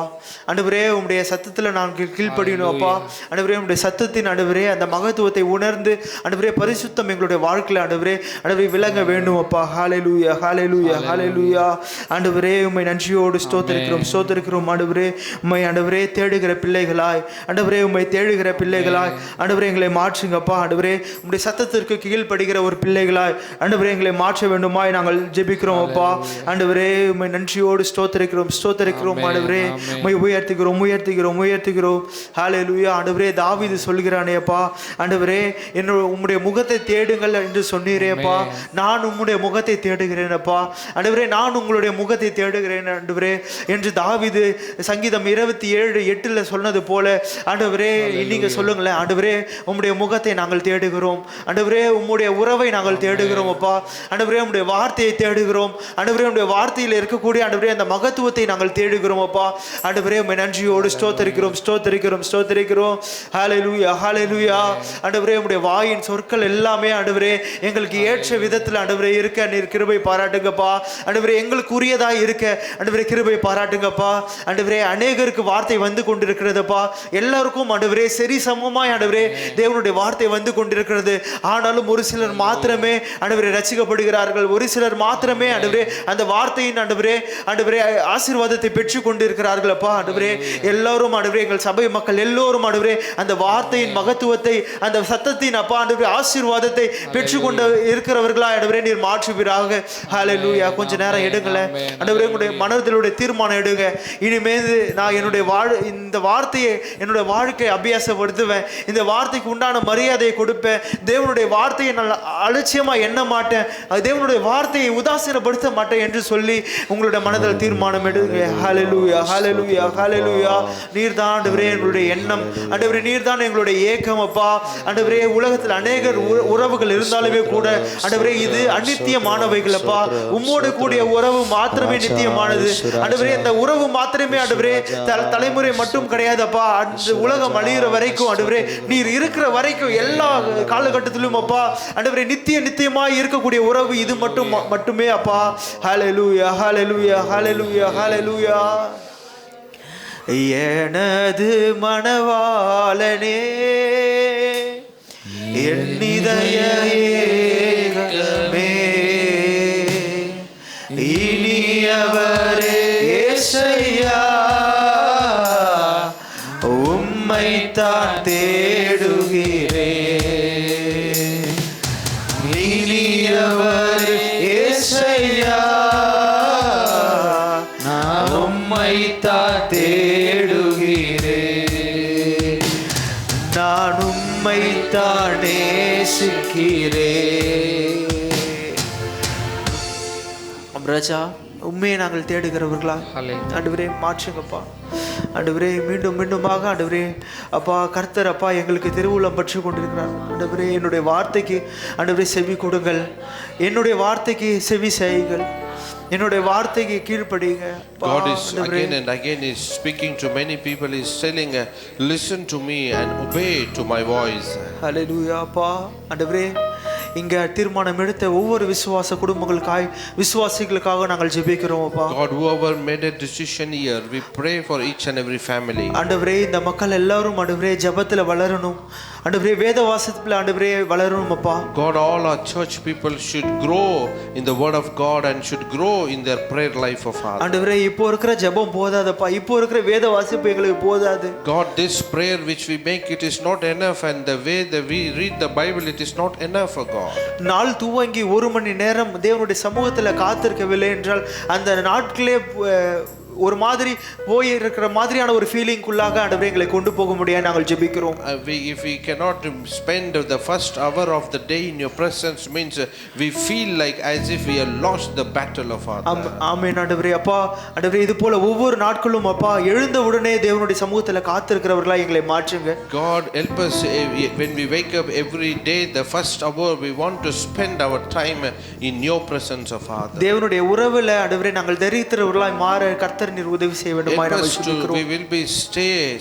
A: ஆண்டவரே உம்முடைய சத்தத்தில் நாங்கள் கீழ்ப்படியணும் அப்பா, ஆண்டவரே உம்முடைய சத்தத்தின் ஆண்டவரே அந்த மகத்துவத்தை உணர்ந்து ஆண்டவரே பரிசுத்தம் எங்களுடைய வாழ்க்கையில் ஆண்டவரே விளங்க வேண்டும் அப்பா. ஹல்லேலூயா. ஹல்லேலூயா. ஹல்லேலூயா. ஆண்டவரே உம்மை நன்றியோடு ஸ்தோத்திரிக்கிறோம் ஆண்டவரே. உம்மை ஆண்டவரே தேடுகிற பிள்ளைகளாய், ஆண்டவரே உம்மை தேடுகிற பிள்ளைகளாய் ஆண்டவரே எங்களை மாற்றுங்கப்பா. ஆண்டவரே உம்முடைய சத்தத்திற்கு கீழ்ப்படுகிற ஒரு பிள்ளைகளாய் ஆண்டவரே எங்களை மாற்ற வேண்டுமாய் நாங்கள் ஜெபிக்கிறோம் அப்பா. ஆண்டவரே உம்மை நன்றியோடு ஸ்தோத்திரிக்கிறோம் ஆண்டவரே. உம்மை உயர்த்துகிறோம். ஹல்லேலூயா. ஆண்டவரே தாவீது சொல்கிறானே அப்பா, ஆண்டவரே உம்முடைய முகத்தை தேடுங்கள் என்று சொன்னீரேப்பா, நான் உம்முடைய முகத்தை தேடுகிறேன் அப்பா. ஆண்டவரே நான் உங்களுடைய முகத்தை தேடுகிறேன் ஆண்டவரே என்று தாவீது சங்கீதம் 27:8 சொன்னது போல ஆண்டவரே நீங்க சொல்லுங்களேன், ஆண்டவரே உம்முடைய முகத்தை நாங்கள் தேடுகிறோம், ஆண்டவரே உம்முடைய உறவை நாங்கள் தேடுகிறோம் அப்பா, ஆண்டவரே உம்முடைய வார்த்தையை தேடுகிறோம், ஆண்டவரே உம்முடைய வார்த்தையில் இருக்கக்கூடிய ஆண்டவரே அந்த மகத்துவத்தை நாங்கள் தேடுகிறோம் அப்பா. ஆண்டவரே உம்மை நன்றியோடு ஸ்தோத்திரிக்கிறோம். ஹல்லேலூயா. ஹல்லேலூயா. ஆண்டவரே உம்முடைய வாயின் சொற்கள் எல்லாமே ஆண்டவரே எங்களுக்கு ஏற்ற விதத்தில் ஆண்டவரே இருக்க நீர் கிருபை பாராட்டுங்கப்பா. ஆண்டவரே எங்களுக்கு உரியதாக இருக்க ஆண்டவரே கிருபை பாராட்டுங்கப்பா. ஆண்டவரே அநேகருக்கு வார்த்தை வந்து கொண்டிருக்கிறதுப்பா, எல்லாருக்கும் ஆண்டவரே சரி சமமாய் ஆண்டவரே தேவனுடைய வார்த்தை வந்து கொண்டிருக்கிறது. ஆனாலும் ஒரு சிலர் மாத்திரமே ஆண்டவரே ரட்சிக்கப்படுகிறார்கள், ஒரு சிலர் மாத்திரமே ஆண்டவரே அந்த வார்த்தையின் ஆண்டவரே ஆசீர்வாதத்தை பெற்று கொண்டிருக்கிறார்கள் அப்பா. ஆண்டவரே எல்லாரும் ஆண்டவரே எங்கள் சபை மக்கள் எல்லோரும் ஆண்டவரே அந்த வார்த்தையின் மகத்துவத்தை அந்த சத்தத்தின் அப்பா ஆண்டவரே ஆசீர்வாதத்தை பெற்றுக்கொண்டு இருக்கிறவர்களா ஆண்டவரே நீர் மாற்றுவீராக. ஹல்லேலூயா. கொஞ்ச நேரம் எடுங்களேன். ஆண்டவரே உங்களுடைய மனதிலுடைய தீர்மானம் எடுங்க. இனிமேல் நான் என்னுடைய இந்த வார்த்தையை என்னுடைய வாழ்க்கை அபியாசப்படுத்துவேன். இந்த வார்த்தைக்கு உண்டான மரியாதையை கொடுப்பேன். தேவனுடைய வார்த்தையை நான் அலட்சியமா எண்ண மாட்டேன். தேவனுடைய வார்த்தையை உதாசீனப்படுத்த மாட்டேன் என்று சொல்லி உங்களுடைய மனதில் தீர்மானம் எடுங்க. ஹல்லேலூயா, ஹல்லேலூயா, ஹல்லேலூயா. நீர்தான் ஆண்டவரே எங்களுடைய எண்ணம். ஆண்டவரே நீர்தான் எங்களுடைய ஏக்கம் அப்பா. ஆண்டவரே உலகத்தில் அநேகர் உறவுகள் இருந்தாலுமே கூட ஆண்டவரே இது அநித்தியமானவைகள் அப்பா. உம்மோடு கூடிய உறவு மாத்திரமே நித்தியமானது. ஆண்டவரே இந்த உறவு மாத்திரமே ஆண்டவரே தலைமுறை மட்டும் கிடையாது அப்பா. அந்த உலகம் அழிகிற வரைக்கும் ஆண்டவரே நீர் இருக்கிற வரைக்கும் எல்லா காலகட்டத்திலும் அப்பா ஆண்டவரே நித்தியமாய் இருக்கக்கூடிய உறவு இது மட்டுமே அப்பா. ஹல்லேலூயா, ஹல்லேலூயா, ஹல்லேலூயா, ஹல்லேலூயா. எனது மணவாளனே என் இதய ஏகமே இனியவரே இயேசையா உம்மைத்தான் தேடுகிறேன். இனியவரே இயேசையா நான் உம்மைத்தான் தேடுகிறேன். நான் உம்மைத்தான் நேசிக்கிறேன். ராஜா உண்மையை நாங்கள் தேடுகிறவர்களா ஆண்டவரே மாற்றுங்கப்பா. ஆண்டவரே மீண்டும் மீண்டுமாக ஆண்டவரே அப்பா கர்த்தர் அப்பா எங்களுக்கு திருவுள்ளம் பற்றி கொண்டிருக்கிறார். ஆண்டவரே என்னுடைய வார்த்தைக்கு ஆண்டவரே செவி கொடுங்கள். என்னுடைய வார்த்தைக்கு செவி செய்யுங்கள். என்னுடைய வார்த்தைக்கு கீழ்ப்படிங்க.
B: God is again and again is speaking to many people. He is telling listen to me and obey to my voice.
A: ஹல்லேலூயா அப்பா. ஆண்டவரே இங்க தீர்மானம் எடுத்த ஒவ்வொரு விசுவாச குடும்பங்களுக்காய் விசுவாசிகளுக்காக நாங்கள் ஜெபிக்கிறோம் அப்பா.
B: God, whoever made a decision here, we pray for each and every family.
A: ஆண்டவரே இந்த மக்கள் எல்லாரும் ஆண்டவரே ஜெபத்துல வளரணும். ஆண்டவரே வேத வாசிப்புல ஆண்டவரே வளரணும் அப்பா.
B: God, all our church people should grow in the word of God and should grow in their prayer life of Father.
A: ஆண்டவரே இப்போ இருக்கிற ஜெபம் போதாதப்பா. இப்போ இருக்கிற வேத வாசிப்பு எங்களுக்கு போதாது.
B: God, this prayer which we make, it is not enough, and the way that we read the Bible, it is not enough for God.
A: நாள் துவங்கி 1 மணி நேரம் தேவனுடைய சமூகத்தில் காத்திருக்கவில்லை என்றால் அந்த நாட்களே ஒரு மாதிரி போய் இருக்கிற மாதிரியான ஒரு ஃபீலிங்குள்ளாக ஆண்டவரே எங்களை கொண்டு போக முடியாது. நாங்கள் ஜெபிக்கிறோம்.
B: If we cannot spend the first hour of the day in your presence, means we feel like as if we have lost the battle of Father.
A: ஆமென் ஆண்டவரே அப்பா. ஆண்டவரே இது போல ஒவ்வொரு நாட்களும் அப்பா எழுந்த உடனே தேவனுடைய சமூகத்தில் காத்திருக்கிறவர்களா எங்களை மாற்றுங்க.
B: God, help us when we wake up every day, the first hour we want to spend our time in your presence of Father.
A: தேவனுடைய உறவுல ஆண்டவரே நாங்கள் தரித்திரவர்களாய் மாற கர்த்தர் நீர் உதவி செய்ய வேண்டுமாய் நாங்கள் ஜெபிக்கிறோம்.
B: We will be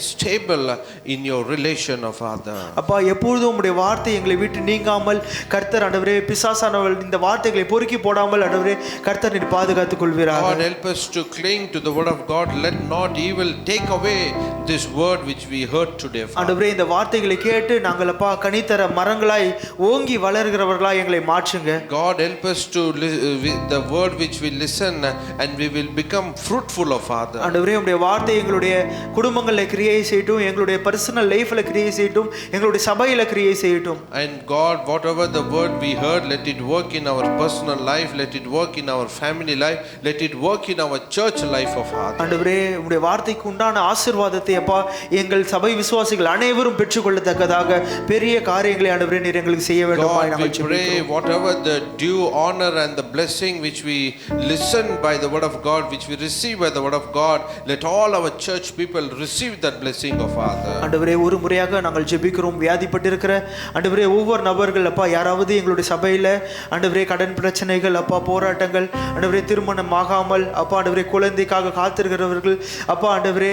B: stable in your relation of Father.
A: அப்பா எப்பொழுதும் உம்முடைய வார்த்தை எங்களை விட்டு நீங்காமல் கர்த்தர் ஆண்டவரே பிசாசானவள் இந்த வார்த்தைகளை பொறுக்கி போடாமல் ஆண்டவரே கர்த்தர் நீர் பாதுகாத்துக் கொள்வீராக.
B: God, help us to cling to the word of God. Let not evil take away this word which we heard today.
A: ஆண்டவரே இந்த வார்த்தைகளை கேட்டு நாங்கள் அப்பா கனிதர மரங்களாய் ஓங்கி வளர்கிறவர்களாய் எங்களை மாற்றுங்க.
B: God, help us to the word which we listen and we will become fruitful of Father.
A: ஆண்டவரே உம்முடைய வார்த்தை எங்களுடைய குடும்பங்களில் கிரியை செய்யட்டும், எங்களுடைய பர்சனல் லைஃப்ல கிரியை செய்யட்டும், எங்களுடைய சபையில கிரியை செய்யட்டும்.
B: And God, whatever the word we heard, let it work in our personal life, let it work in our family life, let it work in our church life of Father.
A: ஆண்டவரே உம்முடைய வார்த்தைக்கு உண்டான ஆசீர்வாதத்தை அப்பா எங்கள் சபை விசுவாசிகள் அனைவரும் பெற்றுக்கொள்ளத்தக்கதாக பெரிய காரியங்களை ஆண்டவரே நீர் எங்களுக்கு செய்ய வேண்டும்.
B: God, we pray whatever the due honor and the blessing which we listen by the word of God, which we receive by the word of God, let all our church people receive that blessing of Father.
A: ஆண்டவரே ஒரு முறையாக நாங்கள் ஜெபிக்கிறோம். வியாதிப்பட்டிருக்கிற ஆண்டவரே ஒவ்வொரு நபர்கள் அப்பா யாராவது எங்களுடைய சபையில ஆண்டவரே கடன் பிரச்சனைகள் அப்பா போராட்டங்கள் ஆண்டவரே திருமணம் ஆகாமல் அப்பா ஆண்டவரே குழந்தைக்காக காத்திருக்கிறவர்கள் அப்பா ஆண்டவரே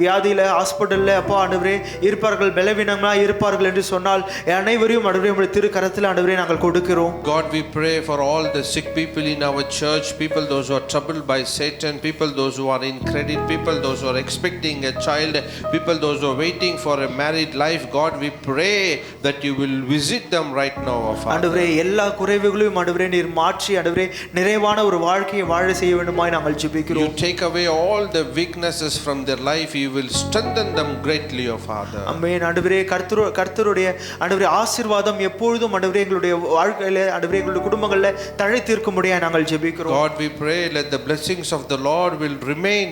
A: வியாதியில ஹாஸ்பிட்டல்ல அப்பா ஆண்டவரே இருப்பார்கள், பலவீனமா இருப்பார்கள் என்று சொன்னால் அனைவரையும் ஆண்டவரே உம்முடைய திருக்கரத்தில் ஆண்டவரே நாங்கள் கொடுக்கிறோம்.
B: God, we pray for all the sick people in our church, people those who are troubled by Satan, people people those who are in credit, people those who are expecting a child, people those who are waiting for a married life. God, we pray that you will visit them right now, Father.
A: ஆண்டவரே எல்லா குறைவுகளையும் ஆண்டவரே நீர் மாற்றி ஆண்டவரே நிறைவான ஒரு வாழ்க்கையை வாழ செய்ய வேண்டுமாய் நாங்கள்
B: You
A: ஜெபிக்கிறோம்.
B: take away all the weaknesses from their life. You will strengthen them greatly, O Father.
A: ஆமென். ஆண்டவரே கர்த்தருடைய ஆண்டவரே ஆசீர்வாதம் எப்பொழுதும் ஆண்டவரே எங்களுடைய வாழ்க்கையில ஆண்டவரே எங்களுடைய குடும்பங்கள்ல தழைத்திருக்கும்படியாய் நாங்கள் ஜெபிக்கிறோம்.
B: God, we pray let the blessings of the Lord will remain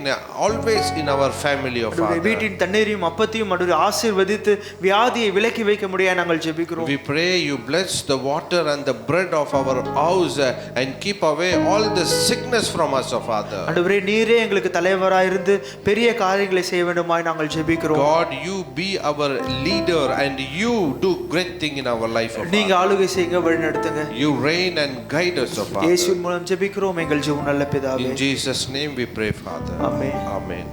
B: always in our family, O Father.
A: வீட்டின் தண்ணீரையும் அப்பத்தையும் ஆண்டவரே ஆசீர்வதித்து வியாதியை விலக்கி வைக்க முடியாய் நாங்கள் ஜெபிக்கிறோம்.
B: We pray you bless the water and the bread of our house and keep away all the sickness from us, O Father.
A: ஆண்டவரே நீரே எங்களுக்கு தலைவராய் இருந்து பெரிய காரியங்களை செய்ய வேண்டுமாய் நாங்கள் ஜெபிக்கிறோம்.
B: God, you be our leader and you do great thing in our life, O
A: நீங்க
B: Father.
A: ஆளுகை செய்யுங்க, வழி நடத்துங்க.
B: You reign and guide us, O Father.
A: இயேசுவின் மூலம் ஜெபிக்கிறோம் எங்கள் ஜீவன் நல்ல பிதாவே.
B: In Jesus' name we pray, Father.
A: Amen.
B: Amen.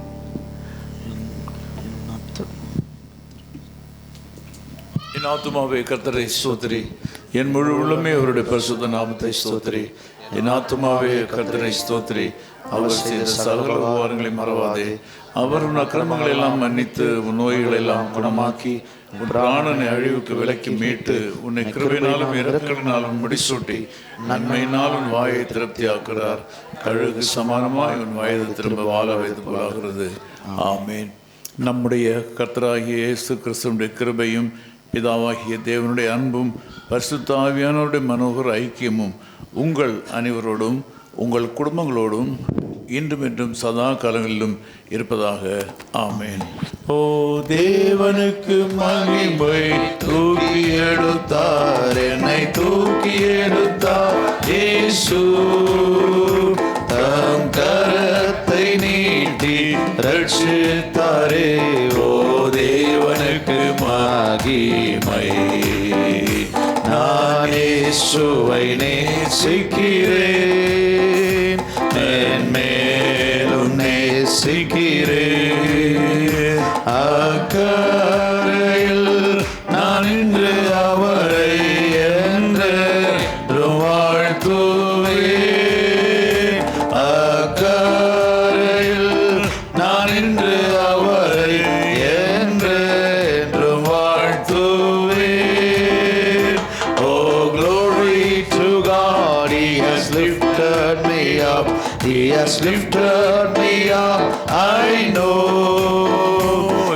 E: என் ஆத்துமாவே கர்த்தரை ஸ்தோத்திரி, என் முழு உள்ளமே அவருடைய பரிசுத்த நாமத்தை ஸ்தோத்திரி. என் ஆத்துமாவே கர்த்தரை ஸ்தோத்திரி, அவர் செய்த சகல உபகாரங்களை மறவாதே. அவர் உன் அக்கிரமங்களை எல்லாம் மன்னித்து உன் நோய்களை எல்லாம் குணமாக்கி உன் பிராணனை அழிவுக்கு விலக்கி மீட்டு உன்னை கிருபையினாலும் இரக்கலினாலும் முடிசூட்டி நன்மையினால் உன் வாயை திருப்தியாக்குறார். கழுகு சமானமாய் உன் வயது திரும்ப வாழ வைத்து போலாகிறது. ஆமேன். நம்முடைய கர்த்தராகிய இயேசு கிறிஸ்துவினுடைய கிருபையும் பிதாவாகிய தேவனுடைய அன்பும் பரிசுத்த ஆவியானவருடைய மனோகர ஐக்கியமும் உங்கள் அனைவரோடும் உங்கள் குடும்பங்களோடும் இன்றும் என்றும் சதா காலங்களிலும் இருப்பதாக. ஆமேன். ஓ தேவனுக்கு மகிமை, தூக்கி எடுத்தார் என்னை, தூக்கி எடுத்தார் இயேசு. தம் கரத்தை நீட்டி ரட்சித்தாரே. ஓ தேவனுக்கு மகிமை. நான் இயேசுவை நேசிக்கிறேன், என் மேலும் நேசிக்கிறேன். அக்கரையில் நான் இன்று அவரை என்றும் வாழ்த்துவேன். அக்கரையில் நான் இன்று அவரை என்றும் வாழ்த்துவேன். Oh, glory to God, He has lifted me up. He has lifted me up. I know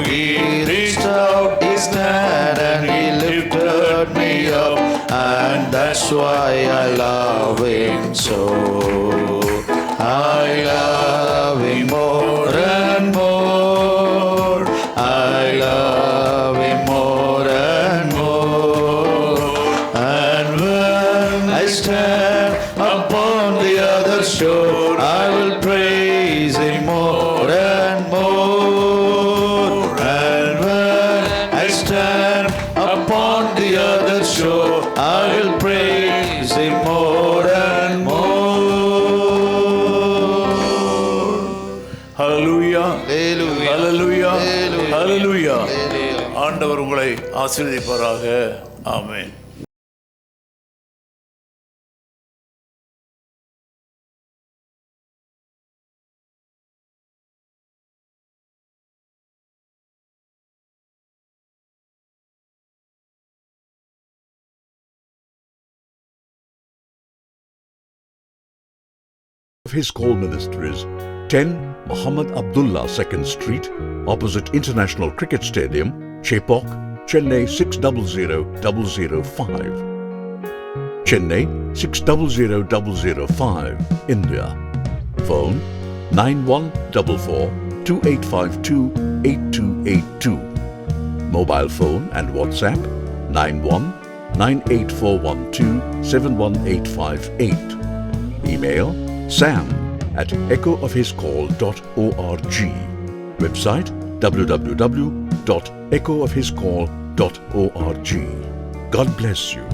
E: He reached out His hand and He lifted me up, and that's why I love Him so. I love Him more and more. I love Him more and more. And when I stand upon the other shore, I will praise Him more and more. And when I stand upon the other shore, I will praise Him more and more. Hallelujah.
B: Hallelujah.
E: Hallelujah.
B: Hallelujah.
E: Hallelujah. ஆண்டவர் உங்களை ஆசீர்வதிப்பாராக. ஆமென்.
F: Of His Call Ministries, 10 Muhammad Abdullah 2nd Street, opposite International Cricket Stadium, Chepauk, Chennai 600005. Chennai 600005, India. Phone 9144-2852-8282. Mobile phone and WhatsApp 91-98412-71858. Email sam@echoofhiscall.org. Website www.echoofhiscall.org. God bless you.